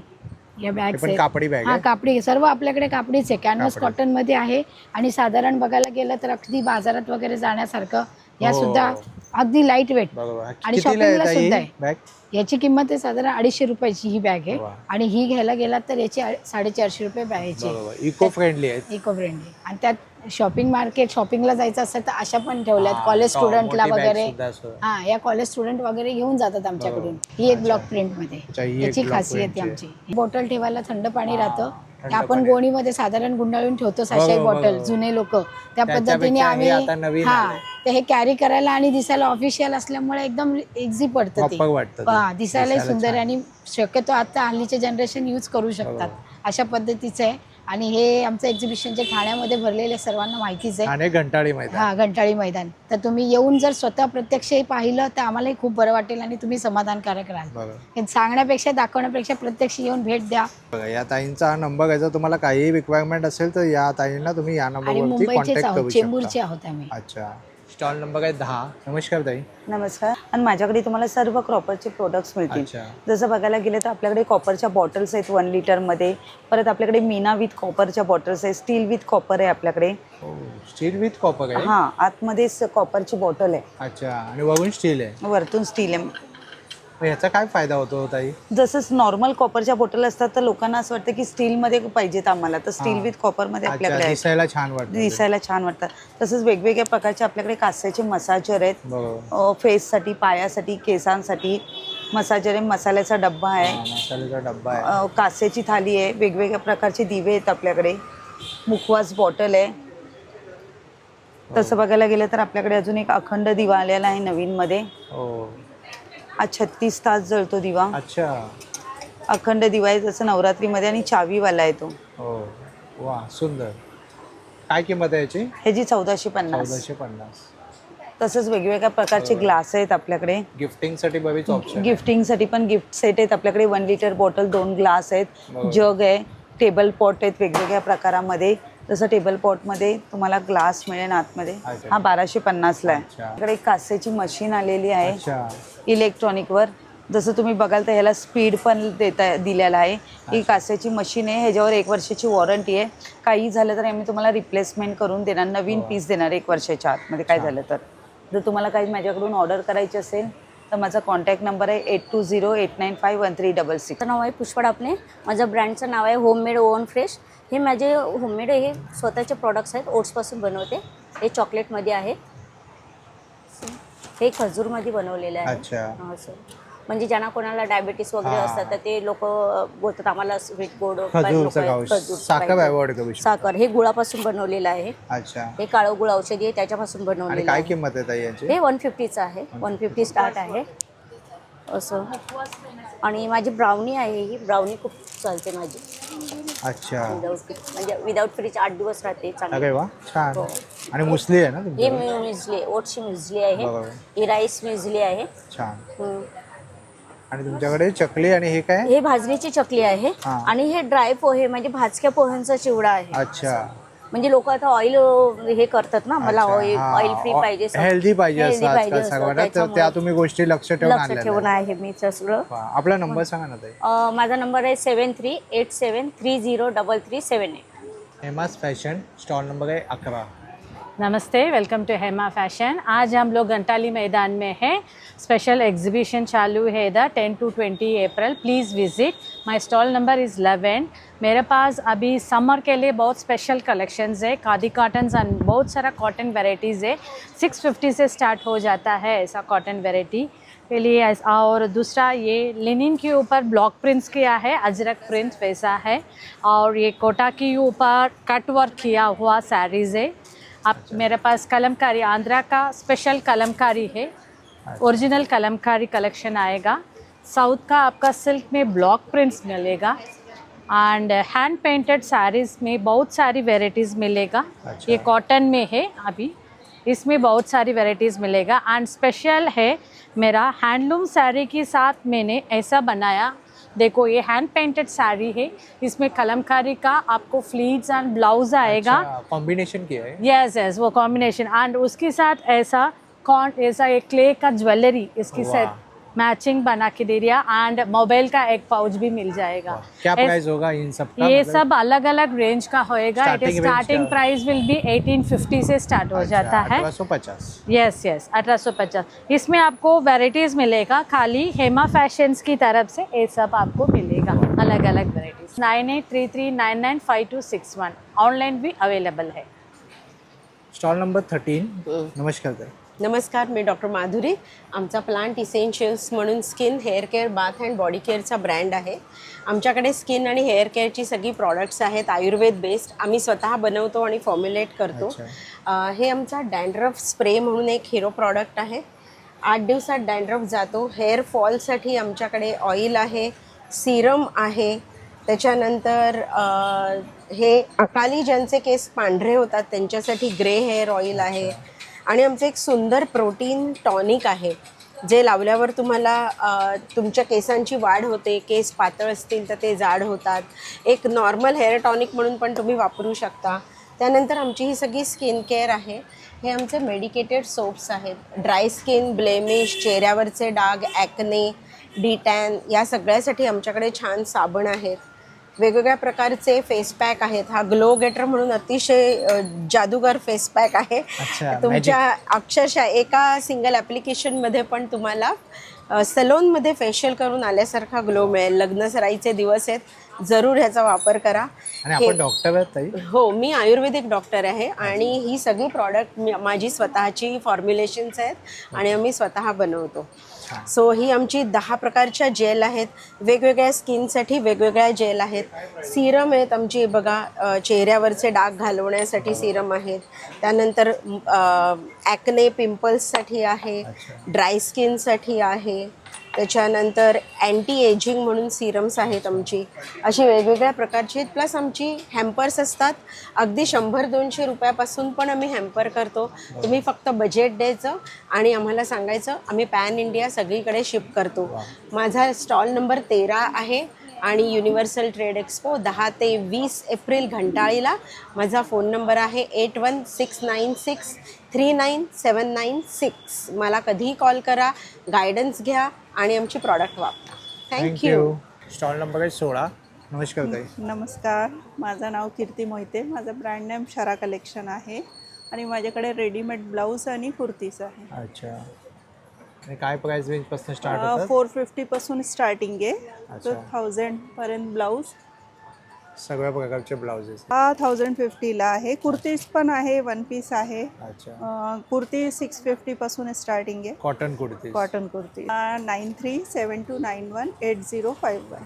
Speaker 7: या
Speaker 1: हे
Speaker 7: बॅग्स
Speaker 1: पण कापडी बॅग
Speaker 7: हां,
Speaker 1: आहे?
Speaker 7: कापडी, सर्व आपल्याकडे कापडीच आहे. कॅनव्हास
Speaker 1: कापडी.
Speaker 7: कॉटनमध्ये आहे आणि साधारण बघायला गेलं तर अगदी बाजारात वगैरे जाण्यासारखं. या
Speaker 1: हो.
Speaker 7: सुद्धा अगदी लाईट वेट
Speaker 1: बरोबर.
Speaker 7: आणि
Speaker 1: कितीला आहे
Speaker 7: शॉपिंगला
Speaker 1: ताई
Speaker 7: सुद्धा
Speaker 1: ही
Speaker 7: आहे.
Speaker 1: बॅग?
Speaker 7: याची किंमत आहे साधारण 250 रुपयाची ही बॅग आहे.
Speaker 1: वा.
Speaker 7: आणि ही घ्यायला गेलात तर याची 450 रुपये बॅग याची.
Speaker 1: बरोबर, इको फ्रेंडली आहेत.
Speaker 7: Eco friendly. आणि त्यात शॉपिंगला जायचं असेल तर अशा पण ठेवल्यात
Speaker 1: हां,
Speaker 7: कॉलेज स्टुडंटला
Speaker 1: मोठी bag
Speaker 7: वगैरे.
Speaker 1: सुद्धा असं.
Speaker 7: हां, या कॉलेज स्टुडंट वगैरे घेऊन जातात आमच्याकडून. ही एक ब्लॉक प्रिंटमध्ये.
Speaker 1: अच्छा, ही एक
Speaker 7: याची
Speaker 1: block
Speaker 7: खासियत
Speaker 1: print
Speaker 7: आहे आमची. बॉटल ठेवायला थंड पाणी राहतं.
Speaker 1: थंड
Speaker 7: ते आपण
Speaker 1: पाणी.
Speaker 7: गोणीमध्ये साधारण गुंडाळून ठेवतो साशाई
Speaker 1: बरोबर,
Speaker 7: बॉटल,
Speaker 1: बरोबर.
Speaker 7: जुने लोक त्या पद्धतीने
Speaker 1: त्याच्यापेक्षा हे
Speaker 7: आम्ही.
Speaker 1: आता नवीन
Speaker 7: हां,
Speaker 1: आलंय.
Speaker 7: ते हे कॅरी करायला आणि दिसायला ऑफिशियल असल्यामुळे एकदम इझी पडतं ते.
Speaker 1: Proper वाटतं ते.
Speaker 7: हां, दिसायलाही
Speaker 1: दिसायला
Speaker 7: सुंदर
Speaker 1: छान.
Speaker 7: आहे आणि शक्यतो आता हल्लीचे जनरेशन यूज करू शकतात अशा पद्धतीचं आहे. आणि हे आमचं एक्झिबिशन जे ठाण्यामध्ये भरलेले सर्वांना माहितीच आहे.
Speaker 1: ठाणे घंटाळी मैदान.
Speaker 7: हा, घंटाळी मैदान. तर तुम्ही येऊन जर स्वतः प्रत्यक्ष पाहिलं तर आम्हालाही खूप बरं वाटेल आणि तुम्ही समाधानकारक राहाल.
Speaker 1: बरोबर.
Speaker 7: हे सांगण्यापेक्षा दाखवण्यापेक्षा प्रत्यक्ष येऊन भेट द्या.
Speaker 1: बघा, या ताईंचा हा नंबर आहे. जर तुम्हाला काही रिक्वायरमेंट असेल तर या ताईंना तुम्ही या
Speaker 7: आणि
Speaker 1: नंबरवरती
Speaker 7: मुंबईचेच
Speaker 1: कॉन्टॅक्ट
Speaker 7: आहोत,
Speaker 1: करू
Speaker 7: चेंबूरचे
Speaker 1: शकता.
Speaker 7: आहोत आम्ही.
Speaker 1: अच्छा, स्टॉल नंबर आहे 10. नमस्कार ताई.
Speaker 8: नमस्कार. आणि माझ्याकडे तुम्हाला सर्व कॉपरचे प्रोडक्ट्स मिळतील.
Speaker 1: अच्छा.
Speaker 8: जसं बघायला गेलं तर आपल्याकडे कॉपरच्या बॉटल्स आहेत 1 लिटरमध्ये. परत आपल्याकडे मीना विथ कॉपरच्या बॉटल्स आहेत. स्टील विथ कॉपर आहे आपल्याकडे.
Speaker 1: स्टील विथ कॉपर आहे?
Speaker 8: हां, आतमध्येच कॉपरची बॉटल आहे,
Speaker 1: अच्छा, आणि वरून स्टील आहे.
Speaker 8: वरतून स्टील आहे.
Speaker 1: मग ह्याचा काय फायदा होतो ताई?
Speaker 8: जसंच नॉर्मल कॉपरच्या बॉटल असतात तर लोकांना असं वाटतं की स्टीलमध्ये पाहिजेत आम्हाला, तर स्टील
Speaker 1: हां.
Speaker 8: विथ कॉपरमध्ये
Speaker 1: अच्छा,
Speaker 8: आपल्याकडे आहेत.
Speaker 1: दिसायला छान वाटतं.
Speaker 8: दिसायला छान वाटतात. तसंच वेगवेगळ्या प्रकारचे आपल्याकडे कास्याचे मसाजर आहेत.
Speaker 1: बरोबर.
Speaker 8: फेससाठी, पायासाठी, केसांसाठी मसाजर आहे. मसाल्याचा डब्बा आहे.
Speaker 1: हा, मसाल्याचा डब्बा आहे.
Speaker 8: कास्याची थाली आहे. वेगवेगळ्या प्रकारचे दिवे आहेत आपल्याकडे. मुखवास बॉटल आहे. तसं बघायला गेलं तर आपल्याकडे अजून एक अखंड दिवा आलेला आहे नवीनमध्ये.
Speaker 1: हो.
Speaker 8: हा 36 तास जळतो दिवा.
Speaker 1: अच्छा.
Speaker 8: अखंड दिवा आहे, जसं नवरात्रीमध्ये, आणि चावीवाला आहे तो.
Speaker 1: हो, वा, सुंदर. काय किंमत आहे याची?
Speaker 8: ह्याची 1450.
Speaker 1: 1450.
Speaker 8: तसंच वेगवेगळ्या प्रकारचे ग्लास आहेत आपल्याकडे.
Speaker 1: गिफ्टिंगसाठी बरेच ऑप्शन.
Speaker 8: गिफ्टिंगसाठी पण गिफ्ट सेट आहेत आपल्याकडे. 1 लिटर बॉटल, 2 ग्लास आहेत, जग आहे, टेबल पॉट आहेत वेगवेगळ्या प्रकारामध्ये. जसं टेबल पॉटमध्ये तुम्हाला ग्लास मिळेल आतमध्ये.
Speaker 1: अच्छा.
Speaker 8: हा 1250ला आहे.
Speaker 1: अच्छा.
Speaker 8: आपल्याकडे एक कास्याची मशीन आलेली आहे
Speaker 1: अच्छा.
Speaker 8: इलेक्ट्रॉनिकवर. जसं तुम्ही बघाल तर ह्याला स्पीड पण दिलेला आहे. ही कास्याची मशीन आहे, ह्याच्यावर 1 वर्षाची वॉरंटी आहे. काही झालं तर आम्ही तुम्हाला रिप्लेसमेंट करून देणार, नवीन पीस देणार 1 वर्षाच्या आतमध्ये काय झालं तर. जर तुम्हाला काही माझ्याकडून ऑर्डर करायची असेल तर माझा कॉन्टॅक्ट नंबर आहे 8208951366.
Speaker 9: नाव आहे पुष्पा डापणे. माझं ब्रँडचं नाव आहे होममेड ओवन फ्रेश. हे माझे होममेड हे स्वतःचे प्रॉडक्ट्स आहेत, ओट्सपासून बनवते. हे चॉकलेटमध्ये आहे, हे खजूरमध्ये बनवलेलं आहे.
Speaker 1: अच्छा.
Speaker 9: सर म्हणजे ज्यांना कोणाला डायबिटीस वगैरे असतात तर ते लोक बोलतात आम्हाला स्वीट गोड
Speaker 1: खजूरचं खाऊ. साखर avoid करू शकतो.
Speaker 9: साखर हे गुळापासून बनवलेलं आहे.
Speaker 1: अच्छा.
Speaker 9: हे काळं गुळ औषधी आहे त्याच्यापासून
Speaker 1: आणि
Speaker 9: बनवलेलं
Speaker 1: काय
Speaker 9: आहे.
Speaker 1: किंमत आहे ताई याची?
Speaker 9: हे 150चं आहे, 150 स्टार्ट आहे असं. आणि माझी ब्राउनी आहे, ही ब्राउनी खूप चालते माझी.
Speaker 1: अच्छा.
Speaker 9: म्हणजे विदाऊट फ्रीज 8 दिवस राहते चांगली.
Speaker 1: अरे वा, छान.
Speaker 9: हो.
Speaker 1: आणि मुसली आहे ना
Speaker 9: हे
Speaker 1: तुमच्याकडे?
Speaker 9: म्युझली, ओट्सची म्युझली आहे.
Speaker 1: बरोबर.
Speaker 9: ही राईस म्युझली आहे.
Speaker 1: छान. आणि तुमच्याकडे चकली आणि हे काय?
Speaker 9: हे भाजणीची चकली आहे.
Speaker 1: हा.
Speaker 9: आणि हे ड्राय पोहे म्हणजे भाजक्या पोह्यांचा चिवडा आहे.
Speaker 1: अच्छा.
Speaker 9: म्हणजे लोक आता ऑइल हे करतात ना, मला ऑइल फ्री पाहिजे,
Speaker 1: हेल्दी पाहिजे असं
Speaker 9: Healthy
Speaker 1: आजकाल
Speaker 9: असं.
Speaker 1: सर्वांना, तर
Speaker 9: त्याच्यामुळे
Speaker 1: त्या तुम्ही गोष्टी लक्ष ठेवून
Speaker 9: लक्ष
Speaker 1: आणल्या
Speaker 9: ठेवून आहे मी ते सगळं.
Speaker 1: आपला नंबर सांगा ना ताई.
Speaker 9: माझा नंबर आहे 7387303378.
Speaker 1: हेमास फॅशन, स्टॉल नंबर आहे 11.
Speaker 10: नमस्ते, वेलकम टू हेमा फैशन. आज हम लोग घंटाली मैदान में हैं. स्पेशल एग्जीबिशन चालू है इधर 10 to 20 April. Please visit. My stall number is 11. मेरे पास अभी समर के लिए बहुत स्पेशल कलेक्शंस है. खादी कॉटन्स एंड बहुत सारा कॉटन वेराइटीज़ है. 650 से स्टार्ट हो जाता है ऐसा कॉटन वेराइटी के लिए. और दूसरा ये लिनिन के ऊपर ब्लॉक प्रिंट्स किया है, अजरक प्रिंट वैसा है. और ये कोटा के ऊपर कट वर्क किया हुआ साड़ीज़ है. आप मेरे पास कलमकारी, आंध्रा का स्पेशल कलमकारी है, ओरिजिनल कलमकारी कलेक्शन आएगा. साउथ का आपका सिल्क में ब्लॉक प्रिंट्स मिलेगा. एंड हैंड पेंटेड साड़ीज़ में बहुत सारी वेराइटीज़ मिलेगा. ये कॉटन में है अभी, इसमें बहुत सारी वेराइटीज़ मिलेगा. एंड स्पेशल है मेरा हैंडलूम साड़ी के साथ मैंने ऐसा बनाया. देखो ये हैंड पेंटेड साड़ी है, इसमें कलमकारी का आपको फ्लीट्स एंड ब्लाउज आएगा.
Speaker 1: कॉम्बिनेशन किया है.
Speaker 10: यस यस, वो कॉम्बिनेशन. एंड उसके साथ ऐसा एक क्ले का ज्वेलरी इसकी सेट मैचिंग बना के दे दिया. एंड मोबाइल का एक पाउच भी मिल जाएगा.
Speaker 1: क्या प्राइस होगा इन सब का?
Speaker 10: ये सब अलग अलग रेंज का होएगा. It is starting price will be 1850 say start हो जाता है.
Speaker 1: 1850.
Speaker 10: Yes yes, 1850. इसमें आपको वेराइटीज़ मिलेगा. खाली हेमा फैशंस की तरफ से ये सब आपको मिलेगा, अलग अलग वेराइटीज़. 9833995261 ऑनलाइन भी अवेलेबल है.
Speaker 1: Stall number 13. नमस्कार ताई.
Speaker 11: नमस्कार, मी डॉक्टर माधुरी. आमचा प्लांट इसेन्शियल्स म्हणून skin, hair care, bath and body केअरचा ब्रँड आहे. आमच्याकडे स्किन आणि हेअर केअरची सगळी प्रॉडक्ट्स आहेत, आयुर्वेद बेस्ड. आम्ही स्वतः बनवतो आणि फॉर्म्युलेट करतो. हे आमचा डॅन्ड्रफ स्प्रे म्हणून एक हिरो प्रॉडक्ट आहे. 8 दिवसात डॅन्ड्रफ जातो. हेअर फॉलसाठी आमच्याकडे ऑइल आहे, सिरम आहे. त्याच्यानंतर हे अकाली ज्यांचे केस पांढरे होतात त्यांच्यासाठी ग्रे हेअर ऑइल आहे. आणि आमचं एक सुंदर प्रोटीन टॉनिक आहे जे लावल्यावर तुम्हाला तुमच्या केसांची वाढ होते. केस पातळ असतील तर ते जाड होतात. एक नॉर्मल हेअर टॉनिक म्हणून पण तुम्ही वापरू शकता. त्यानंतर आमची ही सगळी स्किन केअर आहे. हे आमचे मेडिकेटेड सोप्स आहेत. ड्राय स्किन, ब्लेमिश, चेहऱ्यावरचे डाग, ॲक्ने, डिटॅन या सगळ्यासाठी आमच्याकडे छान साबण आहेत. वेगवेगळ्या प्रकारचे फेस पॅक आहेत. हा ग्लो गेटर म्हणून अतिशय जादूगार फेस पॅक आहे. तुमच्या अक्षरशः एका सिंगल ॲप्लिकेशनमध्ये पण तुम्हाला सलोनमध्ये फेशियल करून आल्यासारखा ग्लो मिळेल. लग्नसराईचे दिवस आहेत, जरूर ह्याचा वापर करा.
Speaker 1: आणि आपण डॉक्टर आहात ताई?
Speaker 11: हो, मी आयुर्वेदिक डॉक्टर आहे आणि ही सगळी प्रॉडक्ट माझी स्वतःची फॉर्म्युलेशन्स आहेत आणि आम्ही स्वतः बनवतो. सो ही आमची 10 प्रकारच्या जेल आहेत. वेगवेगळ्या स्किनसाठी वेगवेगळ्या जेल आहेत. सिरम आहेत आमची बघा, चेहऱ्यावरचे डाग घालवण्यासाठी सिरम आहेत. त्यानंतर ॲक्ने पिंपल्ससाठी आहे, ड्राय स्किनसाठी आहे. त्याच्यानंतर अँटी एजिंग म्हणून सिरम्स आहेत आमची. अशी वेगवेगळ्या प्रकारची. प्लस आमची हॅम्पर्स असतात. अगदी 100-200 रुपयापासून पण आम्ही हॅम्पर करतो. तुम्ही फक्त बजेट द्यायचं आणि आम्हाला सांगायचं, आम्ही पॅन इंडिया सगळीकडे शिप करतो. माझा स्टॉल नंबर 13 आहे. आणि युनिव्हर्सल ट्रेड एक्सपो 10 ते 20 एप्रिल घंटाळीला. माझा फोन नंबर आहे 8169639796. मला कधीही कॉल करा, गायडन्स घ्या आणि आमची प्रॉडक्ट वापरा. थँक्यू.
Speaker 1: स्टॉल नंबर आहे 16. नमस्कार ताई.
Speaker 12: नमस्कार, माझं नाव कीर्ती मोहिते. माझं ब्रँड नेम शरा कलेक्शन आहे आणि माझ्याकडे रेडीमेड ब्लाऊज आणि कुर्तीज आहे.
Speaker 1: अच्छा, आणि काय प्राइस रेंज पासून स्टार्ट होतात?
Speaker 12: 450 पासून स्टार्टिंग आहे, तर 1000 पर्यंत ब्लाऊज.
Speaker 1: सगळ्या प्रकारचे ब्लाउजेस.
Speaker 12: हा 1050ला आहे. कुर्तीज पण आहे, वन पीस आहे.
Speaker 1: अच्छा,
Speaker 12: कुर्ती 650 पासून स्टार्टिंग आहे.
Speaker 1: Cotton kurti.
Speaker 12: Cotton kurti. 9372918051.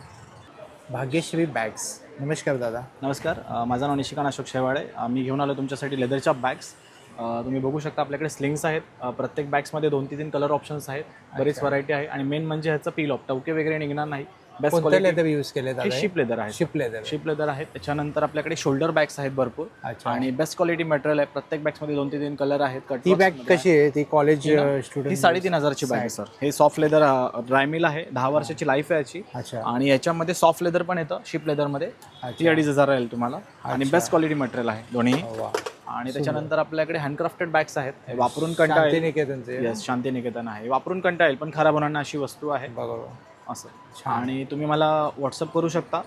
Speaker 1: Bhagyashree bags. नमस्कार दादा.
Speaker 13: नमस्कार, माझं नाव निशिकांत अशोक शेवाळे. मी घेऊन आलो तुमच्यासाठी लेदरच्या बॅग्स. तुम्ही बघू शकता आपल्याकडे स्लिंग्स आहेत. प्रत्येक बॅग्समध्ये 2 ते 3 कलर ऑप्शन्स आहेत. बरीच व्हरायटी आहे आणि मेन म्हणजे ह्याचं पील ऑफ, टवके वगैरे निघणार नाही. बेस्ट क्वालिटी
Speaker 1: लेदर यूज केले दादा?
Speaker 13: शिप लेदर आहे.
Speaker 1: शिप लेदर
Speaker 13: आहेत. त्याच्यानंतर आपल्याकडे शोल्डर बॅग्स आहेत भरपूर. आणि बेस्ट क्वालिटी मटेरियल आहे. प्रत्येक बॅग्समध्ये 2 ते 3 कलर आहेत.
Speaker 1: ती बॅग कशी आहे? ती कॉलेज स्टुडंट?
Speaker 13: ही 3500ची बॅग आहे सर. हे सॉफ्ट लेदर ड्रायमिल आहे. 10 वर्षाची लाईफ आहे याची.
Speaker 1: अच्छा.
Speaker 13: आणि याच्यामध्ये सॉफ्ट लेदर पण येतं शिप लेदरमध्ये. ती 2500 राहील तुम्हाला. आणि बेस्ट क्वालिटी मटेरियल आहे दोन्ही. आणि त्याच्यानंतर आपल्याकडे हँडक्राफ्टेड बॅग्स आहेत. वापरून कंटाळेल.
Speaker 1: शांतिनिकेतनचे.
Speaker 13: येस, शांतिनिकेतन आहे. वापरून कंटाळेल पण खराब होणार नाही अशी वस्तू आहे.
Speaker 1: बरोबर.
Speaker 13: असं. आणि तुम्ही मला व्हॉट्सअप करू शकता.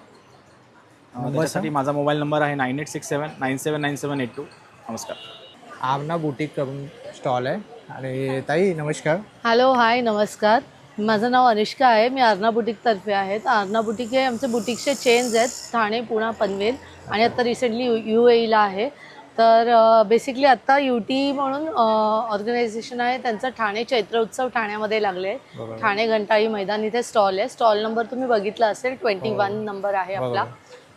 Speaker 13: त्याच्यासाठी माझा मोबाईल नंबर आहे 9867979782. नमस्कार.
Speaker 1: आमना बुटीक करून स्टॉल आहे. आणि ताई नमस्कार.
Speaker 10: हॅलो, हाय, नमस्कार. माझं नाव अनुष्का आहे. मी अर्ना बुटीकतर्फे आहे. अर्ना बुटीक हे आमचे बुटीकचे चेन्स आहेत, ठाणे, पुणे, पनवेल आणि आता रिसेंटली UAEला आहे. तर बेसिकली आत्ता UT म्हणून ऑर्गनायझेशन आहे, त्यांचं ठाणे चैत्र उत्सव ठाण्यामध्ये लागले आहे. ठाणे घंटाळी मैदान इथे स्टॉल आहे. स्टॉल नंबर तुम्ही बघितला असेल, 21 नंबर आहे आपला.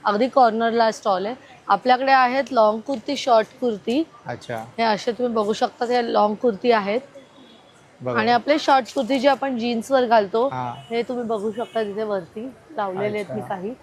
Speaker 10: अगदी कॉर्नरला स्टॉल आहे. आपल्याकडे आहेत लॉंग कुर्ती, शॉर्ट कुर्ती.
Speaker 1: अच्छा,
Speaker 10: हे असे तुम्ही बघू शकता, हे लॉंग कुर्ती आहेत. आणि आपले शॉर्ट कुर्ती जे आपण जीन्सवर घालतो, हे तुम्ही बघू शकता तिथे वरती लावलेले आहेत मी काही.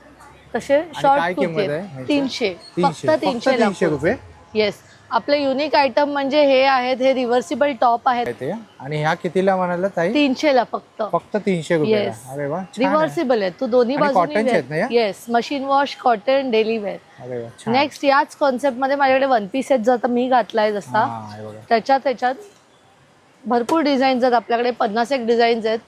Speaker 10: तसे शॉर्ट कुर्ती आहेत. 300, फक्त 300
Speaker 1: रुपये.
Speaker 10: येस. आपले युनिक आयटम म्हणजे हे आहेत, हे रिव्हर्सिबल टॉप आहेत.
Speaker 1: आणि ह्या कितीला म्हणाला ताई?
Speaker 10: 300ला फक्त.
Speaker 1: 300 रुपये.
Speaker 10: येस.
Speaker 1: अरे वा,
Speaker 10: रिव्हर्सिबल आहे. तू दोन्ही बाजूने. Yes, machine wash, cotton, daily wear.
Speaker 1: अरे वा.
Speaker 10: नेक्स्ट याच कॉन्सेप्ट मध्ये माझ्याकडे वन पीस आहेत, जर मी घातलाय जसा त्याच्यात भरपूर डिझाईन्स आहेत आपल्याकडे. 50 डिझाईन्स आहेत.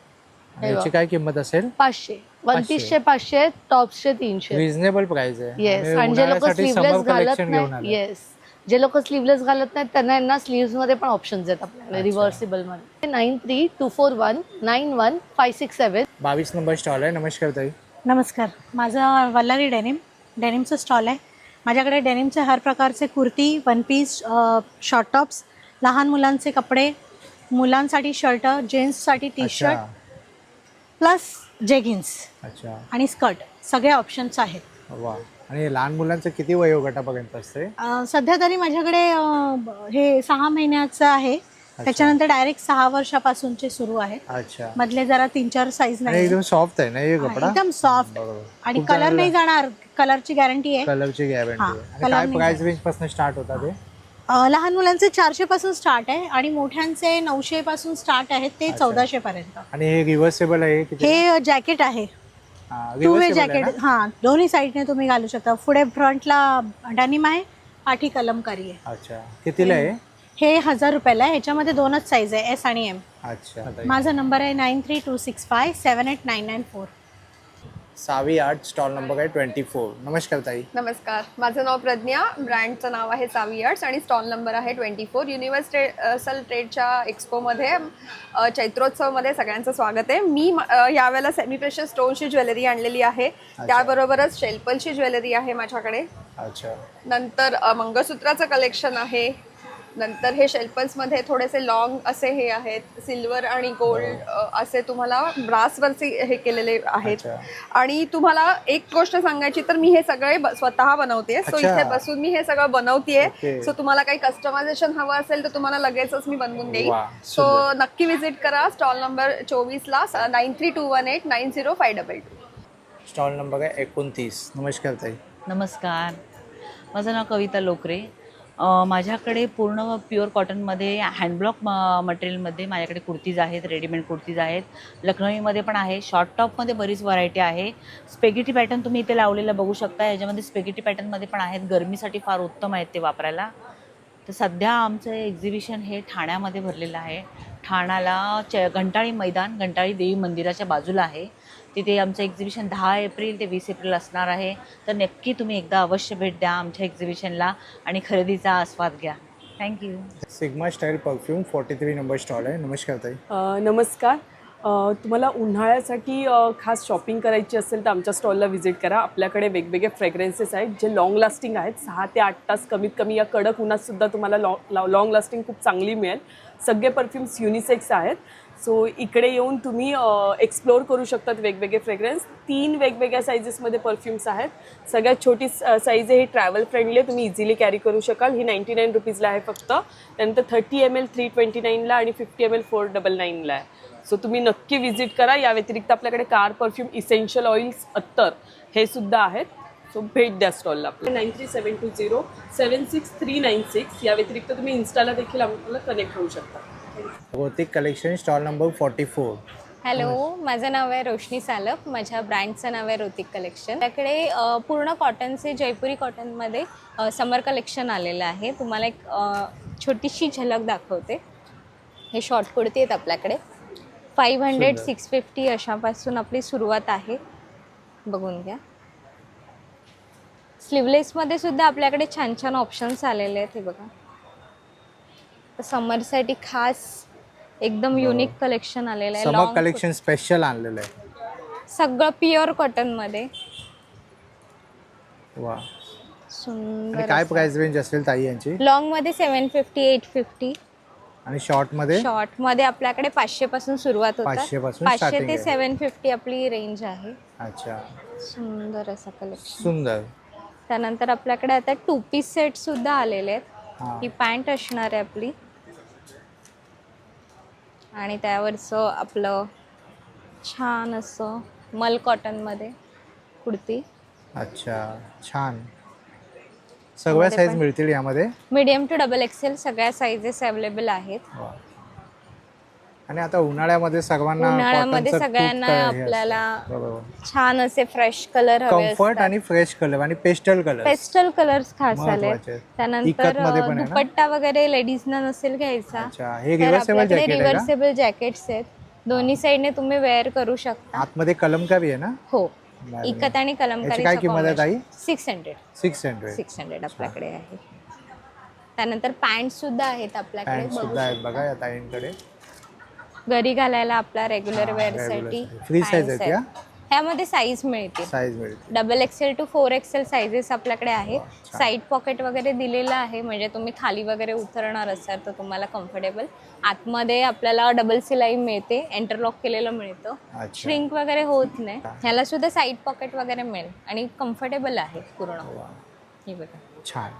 Speaker 1: याची काय किंमत असेल?
Speaker 10: 500. वन पीसचे 500, टॉप्सचे 300.
Speaker 1: रिझनेबल प्राइस आहे.
Speaker 10: येस. आणि जे लोक स्लीवलेस घालत नाही, येस, जे लोक स्लीवलेस घालत नाहीत त्यांना यांना स्लीव्स मध्ये पण ऑप्शन्स आहेत आपल्याकडे रिव्हर्सिबल मध्ये. 9324191567.
Speaker 1: 22 नंबर स्टॉल आहे. नमस्कार ताई.
Speaker 14: नमस्कार, माझं वल्लारी डेनिमचं स्टॉल आहे. माझ्याकडे डेनिमचे हर प्रकारचे kurti, one piece, short tops, लहान मुलांचे कपडे, मुलांसाठी शर्ट, जेंट्ससाठी टी-शर्ट प्लस जेगिन्स आणि स्कर्ट, सगळे ऑप्शन्स आहेत.
Speaker 1: वा. आणि लहान मुलांचं किती वयोगटापर्यंत असते?
Speaker 14: सध्या तरी माझ्याकडे हे 6 महिन्याचं आहे. त्याच्यानंतर डायरेक्ट 6 वर्षापासूनचे सुरू आहेत.
Speaker 1: अच्छा.
Speaker 14: मधले जरा 3-4 साईज नाही.
Speaker 1: एकदम सॉफ्ट आहे ना हे कपडा?
Speaker 14: एकदम सॉफ्ट आणि कलर नाही जाणार. कलरची गॅरंटी आहे.
Speaker 1: कलरची गॅरंटी आहे. काय प्राइस रेंज पासून स्टार्ट होतात ते?
Speaker 14: लहान मुलांचे 400 पासून स्टार्ट आहे आणि मोठ्यांचे 900 पासून स्टार्ट आहेत ते 1400 पर्यंत.
Speaker 1: आणि हे रिव्हर्सेबल आहे?
Speaker 14: हे जॅकेट आहे, 2 वे जॅकेट. हां, दोन्ही साईडने तुम्ही घालू शकता. पुढे फ्रंटला डॅनिम आहे, पाठी कलमकारी आहे.
Speaker 1: अच्छा. कितीला आहे
Speaker 14: हे? 1000 रुपयाला आहे. ह्याच्यामध्ये 2च साईज आहे, S आणि M.
Speaker 1: अच्छा.
Speaker 14: माझा नंबर आहे 9326578994.
Speaker 1: सावी आर्ट, स्टॉल नंबर आहे 24. नमस्कार ताई.
Speaker 2: नमस्कार, माझं नाव प्रज्ञा. ब्रँडचं नाव आहे सावी आर्ट्स आणि स्टॉल नंबर आहे 24. युनिव्हर्सल ट्रेडच्या एक्सपोमध्ये चैत्रोत्सवमध्ये सगळ्यांचं स्वागत आहे. मी यावेळेला सेमी प्रेशियस स्टोनची ज्वेलरी आणलेली आहे. त्याबरोबरच शेल्पलची ज्वेलरी आहे माझ्याकडे.
Speaker 1: अच्छा.
Speaker 2: नंतर मंगळसूत्राचं कलेक्शन आहे. नंतर हे शेल्पल्समध्ये थोडेसे लॉंग असे हे आहेत, सिल्वर आणि गोल्ड असे तुम्हाला ब्रासवरचे हे केलेले आहेत. आणि तुम्हाला एक गोष्ट सांगायची तर मी हे सगळे स्वतः बनवते. सो इथे बसून मी हे सगळं बनवतेय. सो तुम्हाला काही कस्टमायझेशन हवं असेल तर तुम्हाला लगेचच मी बनवून देईन. सो नक्की विजिट करा. स्टॉल नंबर 24ला 9321890522.
Speaker 1: स्टॉल नंबर आहे 29. नमस्कार ताई.
Speaker 8: नमस्कार, माझं नाव कविता लोकरे. माझ्याकडे पूर्ण प्युअर कॉटनमध्ये हँडब्लॉक मटेरियलमध्ये माझ्याकडे कुर्तीज आहेत, रेडीमेड कुर्तीज आहेत, लखनौईमध्ये पण आहे, शॉर्ट टॉपमध्ये बरीच व्हरायटी आहे. स्पेगेटी पॅटर्न तुम्ही इथे लावलेलं बघू शकता. याच्यामध्ये स्पेगेटी पॅटर्नमध्ये पण आहेत, गरमीसाठी फार उत्तम आहेत ते वापरायला. तर सध्या आमचं एक्झिबिशन हे ठाण्यामध्ये भरलेलं आहे. ठाण्याला घंटाळी मैदान, घंटाळी देवी मंदिराच्या बाजूला आहे. तिथे आमचं एक्झिबिशन 10 एप्रिल ते 20 एप्रिल असणार आहे. तर नक्की तुम्ही एकदा अवश्य भेट द्या आमच्या एक्झिबिशनला आणि खरेदीचा आस्वाद घ्या. Thank you.
Speaker 1: Sigma style perfume 43 number stall आहे. नमस्कार ताई.
Speaker 15: नमस्कार. तुम्हाला उन्हाळ्यासाठी खास शॉपिंग करायची असेल तर आमच्या स्टॉलला व्हिजिट करा. आपल्याकडे वेगवेगळे फ्रेग्रन्सेस आहेत जे लाँग लास्टिंग आहेत. 6 ते 8 तास कमीत कमी या कडक उन्हातसुद्धा तुम्हाला लाँग लास्टिंग खूप चांगली मिळेल. सगळे परफ्यूम्स युनिसेक्स आहेत. सो इकडे येऊन तुम्ही एक्सप्लोअर करू शकतात वेगवेगळे फ्रेग्रन्स. 3 वेगवेगळ्या साईजेसमध्ये परफ्यूम्स आहेत. सगळ्यात छोटी साईज आहे ही ट्रॅव्हल फ्रेंडली आहे, तुम्ही इझिली कॅरी करू शकाल. ही 99 रुपीजला आहे फक्त. त्यानंतर 30 ml 329ला आणि 50 ml 499ला आहे. सो तुम्ही नक्की व्हिजिट करा. या व्यतिरिक्त आपल्याकडे कार परफ्यूम, इसेन्शियल ऑइल्स, अत्तर हे सुद्धा आहेत. सो भेट द्या स्टॉलला. आपल्या 9372076396. या व्यतिरिक्त तुम्ही इन्स्टाला देखील आम्हाला कनेक्ट होऊ शकता.
Speaker 1: गौतिक कलेक्शन स्टॉल नंबर 44.
Speaker 16: हॅलो, माझं नाव आहे रोशनी सालप. माझ्या ब्रँडचं नाव आहे ऋतिक कलेक्शन. त्याकडे पूर्ण कॉटनचे जयपुरी कॉटनमध्ये समर कलेक्शन आलेलं आहे. तुम्हाला एक छोटीशी झलक दाखवते. हे शॉर्ट कुर्ती आहेत आपल्याकडे. 500, 650 अशापासून आपली सुरुवात आहे. बघून घ्या. स्लीवलेसमध्ये सुद्धा आपल्याकडे छान छान ऑप्शन्स आलेले आहेत. हे बघा, समरसाठी खास एकदम युनिक कलेक्शन आलेलं आहे.
Speaker 1: समर कलेक्शन स्पेशल आणलेलं आहे.
Speaker 16: सगळं प्युअर कॉटनमध्ये.
Speaker 1: वा,
Speaker 16: सुंदर.
Speaker 1: काय प्राइस रेंज असेल ताई यांची?
Speaker 16: लॉंगमध्ये 750, 850
Speaker 1: आणि शॉर्टमध्ये?
Speaker 16: शॉर्टमध्ये आपल्याकडे 500 पासून सुरुवात होतात. 500 ते 750 आपली रेंज आहे.
Speaker 1: अच्छा,
Speaker 16: सुंदर असं कलेक्शन.
Speaker 1: सुंदर.
Speaker 16: त्यानंतर आपल्याकडे आता 2 पीस सेट सुद्धा आलेले आहेत. ही पॅन्ट असणार आहे आपली आणि त्यावरचं आपलं छान असं मल कॉटनमध्ये कुर्ती.
Speaker 1: अच्छा, छान. सगळ्या साईज मिळतील यामध्ये?
Speaker 16: मीडियम टू डबल एक्सेल सगळ्या साईजेस अवेलेबल आहेत.
Speaker 1: आणि आता उन्हाळ्यामध्ये
Speaker 16: सगळ्यांना आपल्याला छान असे फ्रेश कलर हवे असतात.
Speaker 1: कम्फर्ट आणि फ्रेश कलर आणि पेस्टल कलर्स
Speaker 16: खास आले. त्यानंतर दुपट्टा वगैरे लेडीजना नसेल घ्यायचा तर आपल्याकडे रिव्हर्सेबल जॅकेट्स आहेत. दोन्ही साईडने तुम्ही वेअर करू शकता.
Speaker 1: आतमध्ये कलमकारी आहे ना?
Speaker 16: हो, इकत आणि कलमकारी.
Speaker 1: काय किंमत आहे ताई?
Speaker 16: 600 आपल्याकडे आहे. त्यानंतर पॅन्ट सुद्धा आहेत आपल्याकडे.
Speaker 1: बघा या ताईंकडे.
Speaker 16: घरी घालायला आपला रेग्युलर वेअरसाठी
Speaker 1: फ्री साईज आहे.
Speaker 16: ह्यामध्ये साईज मिळतील. Double XL to 4 XL sizes आपल्याकडे आहेत. साईड पॉकेट वगैरे दिलेलं आहे म्हणजे तुम्ही खाली वगैरे उतरणार असाल तर तुम्हाला कम्फर्टेबल. आतमध्ये आपल्याला डबल सिलाई मिळते, इंटरलॉक केलेलं मिळतं, श्रिंक वगैरे होत नाही. ह्याला सुद्धा साईड पॉकेट वगैरे मिळेल आणि कम्फर्टेबल आहे पूर्ण. हे बघा,
Speaker 1: छान.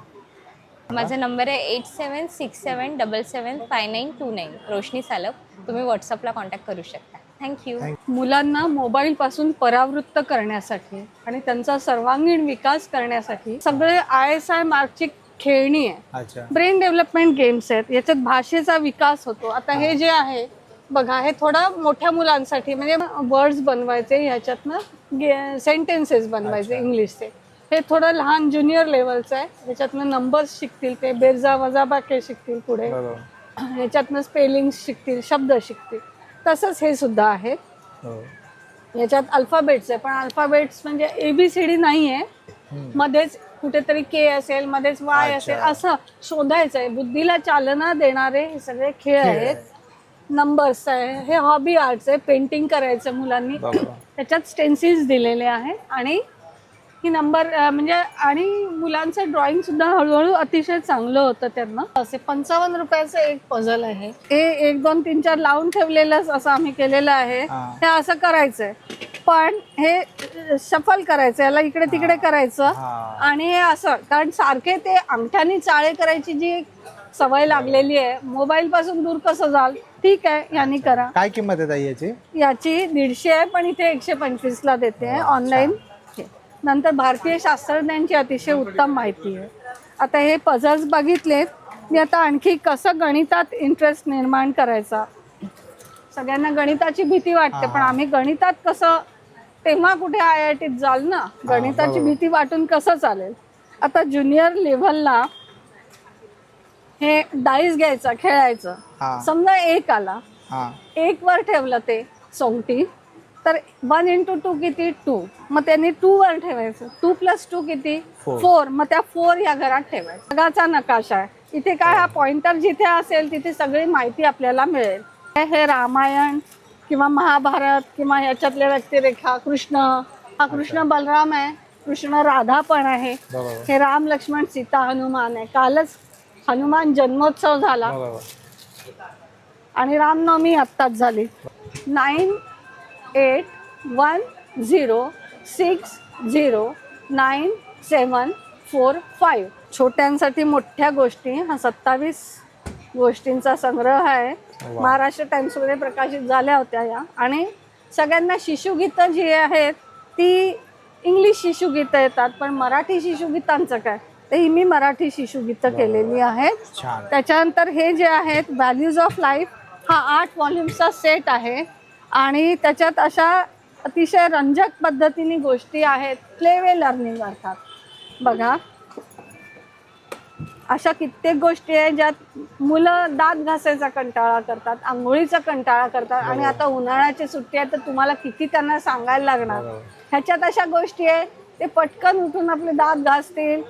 Speaker 16: माझा नंबर आहे 8767775929. रोशनी सालप. तुम्ही व्हॉट्सअपला कॉन्टॅक्ट करू शकता. थँक्यू.
Speaker 17: मुलांना मोबाईलपासून परावृत्त करण्यासाठी आणि त्यांचा सर्वांगीण विकास करण्यासाठी सगळे ISI मार्कची खेळणी आहे. ब्रेन डेव्हलपमेंट गेम्स आहेत. याच्यात भाषेचा विकास होतो. आता हे जे आहे बघा, हे थोडं मोठ्या मुलांसाठी म्हणजे वर्ड्स बनवायचे, ह्याच्यातनं सेंटेन्सेस बनवायचे इंग्लिशचे. हे थोडं लहान ज्युनियर लेवलचं आहे. ह्याच्यातनं नंबर्स शिकतील, ते बेरजा वजाबाकी शिकतील, पुढे ह्याच्यातनं स्पेलिंग शिकतील, शब्द शिकतील. तसंच हे सुद्धा आहे. याच्यात अल्फाबेट्स आहे, पण अल्फाबेट्स म्हणजे ABCD नाही आहे. मध्येच कुठेतरी K असेल, मध्येच Y असेल, असं शोधायचं आहे. बुद्धीला चालना देणारे हे सगळे खेळ आहेत. नंबर्स आहे. हे हॉबी आर्ट्स आहे. पेंटिंग करायचं मुलांनी. त्याच्यात स्टेन्सिल्स दिलेले आहे आणि ही नंबर म्हणजे आणि मुलांचं ड्रॉइंग सुद्धा हळूहळू अतिशय चांगलं होतं त्यांना. असे 55 रुपयाचं एक पझल आहे. हे 1, 2, 3, 4 लावून ठेवलेलं असं आम्ही केलेलं आहे. हे असं करायचंय, पण हे शफल करायचं, याला इकडे तिकडे करायचं आणि हे असं, कारण सारखे ते अंगठ्याने चाळे करायची जी सवय लागलेली आहे. मोबाईल पासून दूर कसं जाल, ठीक आहे यांनी करा.
Speaker 1: काय किंमत आहे ताई याची?
Speaker 17: याची 150 आहे, पण इथे 125ला देते ऑनलाईन. नंतर भारतीय शास्त्रज्ञांची अतिशय उत्तम माहिती आहे. आता हे पझल्स बघितलेत, मी आता आणखी कसं गणितात इंटरेस्ट निर्माण करायचा. सगळ्यांना गणिताची भीती वाटते, पण आम्ही गणितात कसं, तेव्हा कुठे IITत जाल ना, गणिताची भीती वाटून कसं चालेल. आता ज्युनियर लेव्हलला हे डाईस घ्यायचं, खेळायचं. समजा 1 आला, 1 वर ठेवलं ते सोंगटी, तर 1 into 2 किती 2, मग त्यांनी 2 वर ठेवायचं. 2 + 2 किती 4, मग त्या 4 या घरात ठेवायचं. जगाचा नकाशा आहे इथे. काय हा पॉइंटर जिथे असेल तिथे सगळी माहिती आपल्याला मिळेल. हे रामायण किंवा महाभारत किंवा ह्याच्यातल्या व्यक्तिरेखा, कृष्ण, हा कृष्ण बलराम आहे, कृष्ण राधा पण आहे, हे राम लक्ष्मण सीता हनुमान आहे. कालच हनुमान जन्मोत्सव झाला आणि रामनवमी आत्ताच झाली. 9 8 1 0 6 0 9 7 4 5. छोट्यांसाठी मोठ्या गोष्टी, हा 27 गोष्टींचा संग्रह आहे. महाराष्ट्र टाइम्समध्ये प्रकाशित झाल्या होत्या या. आणि सगळ्यांना शिशुगीतं जी आहेत ती इंग्लिश शिशुगीतं येतात, पण मराठी शिशुगीतांचं काय, तर ही मी मराठी शिशुगीतं केलेली आहेत. त्याच्यानंतर हे जे आहेत व्हॅल्यूज ऑफ लाईफ, हा 8 व्हॉल्यूम्सचा सेट आहे आणि त्याच्यात अशा अतिशय रंजक पद्धतीने गोष्टी आहेत. प्ले वे लर्निंग अर्थात. बघा अशा कित्येक गोष्टी आहेत ज्यात मुलं दात घासायचा कंटाळा करतात, आंघोळीचा कंटाळा करतात, आणि आता उन्हाळ्याची सुट्टी आहे तर तुम्हाला किती त्यांना सांगायला लागणार. ह्याच्यात अशा गोष्टी आहेत ते पटकन उठून आपले दात घासतील.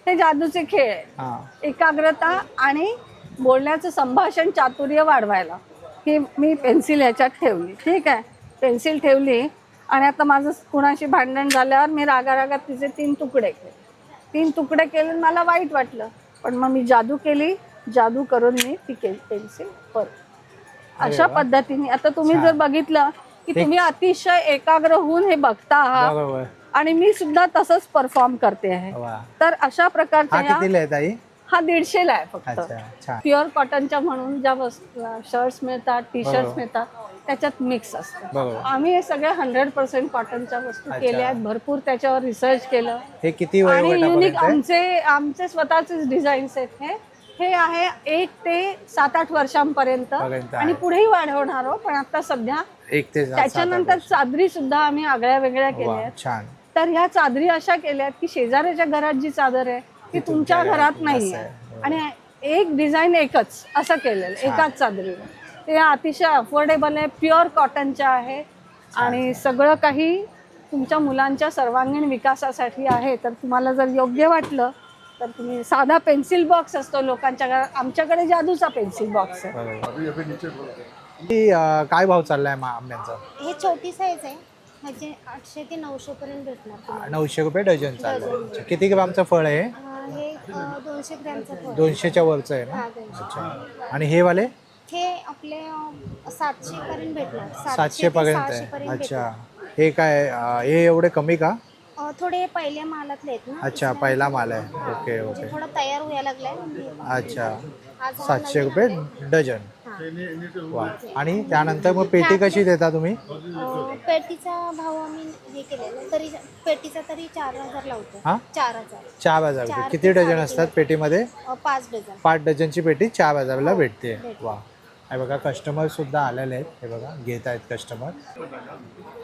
Speaker 17: हे जादूचे खेळ आहे. एकाग्रता आणि बोलण्याचं संभाषण चातुर्य वाढवायला ही मी पेन्सिल ह्याच्यात ठेवली. ठीक आहे, पेन्सिल ठेवली आणि आता माझं कुणाशी भांडण झाल्यावर मी रागारागात तिचे 3 तुकडे केले. 3 तुकडे केले, मला वाईट वाटलं, पण मग मी जादू केली. जादू करून मी ती पेन्सिल परत. अशा पद्धतीने आता तुम्ही जर बघितलं की तुम्ही अतिशय एकाग्र होऊन हे बघता आहात आणि मी सुद्धा तसंच परफॉर्म करते आहे. तर अशा प्रकारचे हा 150ला आहे फक्त. प्युअर कॉटनच्या म्हणून ज्या शर्ट्स मिळतात, टी शर्ट्स मिळतात, त्याच्यात मिक्स असतं. आम्ही हे सगळे 100% कॉटनच्या वस्तू केल्या आहेत. भरपूर त्याच्यावर रिसर्च केलं.
Speaker 1: हे किती
Speaker 17: आणि युनिक आमचे स्वतःचेच डिझाईन्स आहेत. हे आहे 1 ते 7-8 वर्षांपर्यंत आणि पुढेही वाढवणार आहोत, पण आता सध्या त्याच्यानंतर चादरी सुद्धा आम्ही आगळ्या वेगळ्या केल्या आहेत. तर ह्या चादरी अशा केल्या आहेत की शेजाऱ्याच्या घरात जी चादर आहे ती तुमच्या घरात नाही आहे, आणि एक डिझाईन एकच असं केलेलं एकाच चादरीवर. ते अतिशय अफोर्डेबल आहे, प्युअर कॉटनच्या आहे आणि सगळं काही तुमच्या मुलांच्या सर्वांगीण विकासासाठी आहे. तर तुम्हाला जर योग्य वाटलं तर तुम्ही साधा पेन्सिल बॉक्स असतो लोकांच्या घरात, आमच्याकडे जादूचा पेन्सिल बॉक्स आहे.
Speaker 1: काय भाव चाललाय आंब्यांचा?
Speaker 18: हे छोटी साईज आहे, म्हणजे 800 ते 900 पर्यंत भेटणार.
Speaker 1: 900 रुपये डझन चाललंय. किती ग्रामचं फळ आहे?
Speaker 18: हे 200 ग्रॅमचं फळ.
Speaker 1: 200च्या वरचं आहे ना? अच्छा. आणि हे वाले?
Speaker 18: हे आपले 700 पर्यंत भेटणार.
Speaker 1: 700 पर्यंत आहे. अच्छा. हे काय हे एवढे कमी का?
Speaker 18: थोडे पहिल्या मालातले आहेत ना.
Speaker 1: अच्छा, पहिला माल आहे. Okay okay.
Speaker 18: थोडा तयार व्हायला लागलाय.
Speaker 1: अच्छा. 700 रुपये डझन. वा. आणि त्यानंतर मग पेटी कशी देता तुम्ही?
Speaker 18: पेटीचा भाव आम्ही हे केलेला, तरी पेटीचा तरी 4000 लावतो.
Speaker 1: 4000 रुपये. किती डझन असतात पेटीमध्ये?
Speaker 18: 5 डझन.
Speaker 1: 5 डझनची पेटी 4000ला भेटते. वा. हे बघा कस्टमर सुद्धा आलेले आहेत. हे बघा घेत आहेत कस्टमर.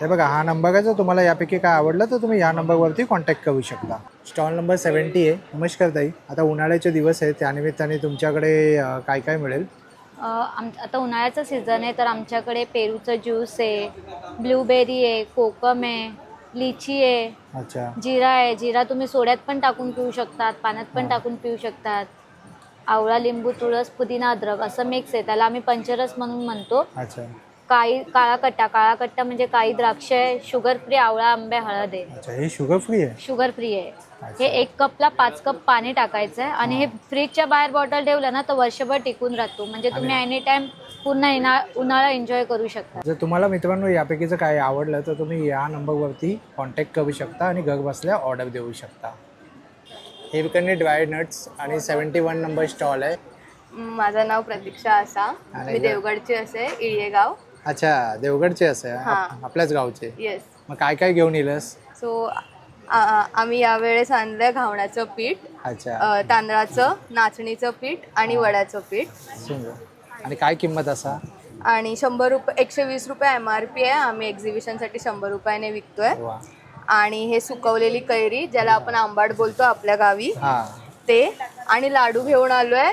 Speaker 1: हे बघा हा नंबर आहे, जर तुम्हाला यापैकी काय आवडलं तर तुम्ही या नंबरवरती कॉन्टॅक्ट करू शकता. स्टॉल नंबर 70 आहे. नमस्कार ताई. आता उन्हाळ्याचे दिवस आहेत, त्यानिमित्ताने तुमच्याकडे काय काय मिळेल?
Speaker 19: आता उन्हाळ्याचा सीझन आहे, तर आमच्याकडे पेरूचं ज्यूस आहे, ब्लूबेरी आहे, कोकम आहे, लिची आहे.
Speaker 1: अच्छा.
Speaker 19: जिरा आहे. जिरा तुम्ही सोड्यात पण टाकून पिऊ शकतात, पाण्यात पण टाकून पिऊ शकतात. आवळा, लिंबू, तुळस, पुदिना, अद्रक असं मिक्स आहे, त्याला आम्ही पंचरस म्हणून म्हणतो.
Speaker 1: अच्छा.
Speaker 19: काळा कट्टा म्हणजे काळी द्राक्ष आहे, शुगर फ्री आवळा, आंबे, हळद आहे.
Speaker 1: अच्छा. हे शुगर फ्री आहे?
Speaker 19: शुगर फ्री आहे. हे 1 कपला 5 कप पाणी टाकायचं आहे आणि हे फ्रीजच्या बाहेर बॉटल ठेवलं ना तर वर्षभर टिकून राहतो, म्हणजे तुम्ही एनी टाइम पूर्ण उन्हाळा एन्जॉय करू शकता.
Speaker 1: जर तुम्हाला मित्रांनो यापैकीचं काय आवडलं तर तुम्ही या नंबरवरती कॉन्टॅक्ट करू शकता आणि घर बसल्या ऑर्डर देऊ शकता. हे विकणे ड्राय नट्स आणि 71 नंबर स्टॉल आहे.
Speaker 20: माझं नाव प्रतीक्षा असा, मी देवगडची असे, इळेगाव.
Speaker 1: अच्छा, देवगडचे असे आपल्याच गावचे.
Speaker 20: येस.
Speaker 1: मग काय काय घेऊन येलस?
Speaker 20: सो आम्ही यावेळेस आणलंय घावण्याचं पीठ,
Speaker 1: अच्छा
Speaker 20: तांदळाचं, नाचणीचं पीठ आणि वड्याचं पीठ.
Speaker 1: सुंदर. आणि काय किंमत असा?
Speaker 20: आणि 100 रुपये, 120 रुपये MRP आहे. आम्ही एक्झिबिशनसाठी 100 रुपयाने विकतोय.
Speaker 1: वा.
Speaker 20: आणि हे सुकवलेली कैरी, ज्याला आपण आंबाड बोलतो आपल्या गावी,
Speaker 1: हा
Speaker 20: ते. आणि लाडू घेऊन आलोय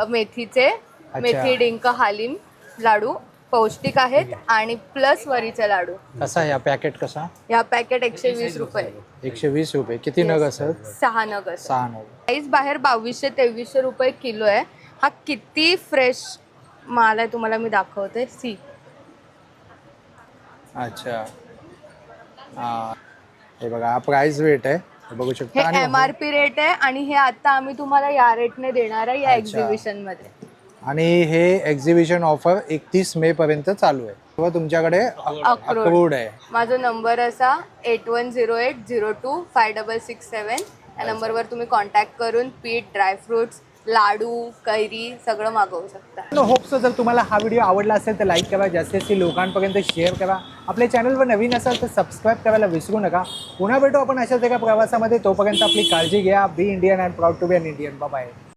Speaker 20: मेथीचे, मेथी डिंक हालीम लाडू पौष्टिक आहेत. आणि प्लस वरीचे लाडू.
Speaker 1: कसा या पॅकेट कसा?
Speaker 20: ह्या पॅकेट 120 रुपये.
Speaker 1: 120 रुपये. किती नग असत?
Speaker 20: 6 नग असतात.
Speaker 1: 6 नग.
Speaker 20: प्राईस बाहेर 2200-2300 रुपये किलो आहे. हा किती फ्रेश माल आहे तुम्हाला मी दाखवते. सी.
Speaker 1: अच्छा हा, हे बघा हा प्राइस रेट आहे, हे बघू शकता.
Speaker 20: हे
Speaker 1: आणि
Speaker 20: MRP रेट आहे आणि हे आता आम्ही तुम्हाला या रेटने देणार आहे या
Speaker 1: अच्छा.
Speaker 20: एक्झिबिशन मध्ये.
Speaker 1: आणि हे एक्झिबिशन ऑफर 31 मे पर्यंत चालू आहे. तेव्हा तुमच्याकडे अक्रोड आहे.
Speaker 20: माझा नंबर असा 8108025667. या नंबरवर तुम्ही कॉन्टॅक्ट करून पीठ, ड्रायफ्रुट्स, लाडू, कैरी सगळं मागवू शकता.
Speaker 1: होप्स जर तुम्हाला हा व्हिडिओ आवडला असेल तर लाईक करा, जास्तीत जास्त लोकांपर्यंत शेअर करा. आपल्या चॅनलवर नवीन असाल तर सबस्क्राईब करायला विसरू नका. पुन्हा भेटू आपण अशाच एका प्रवासामध्ये. तोपर्यंत आपली काळजी घ्या. Be Indian and proud to be an Indian. Bye.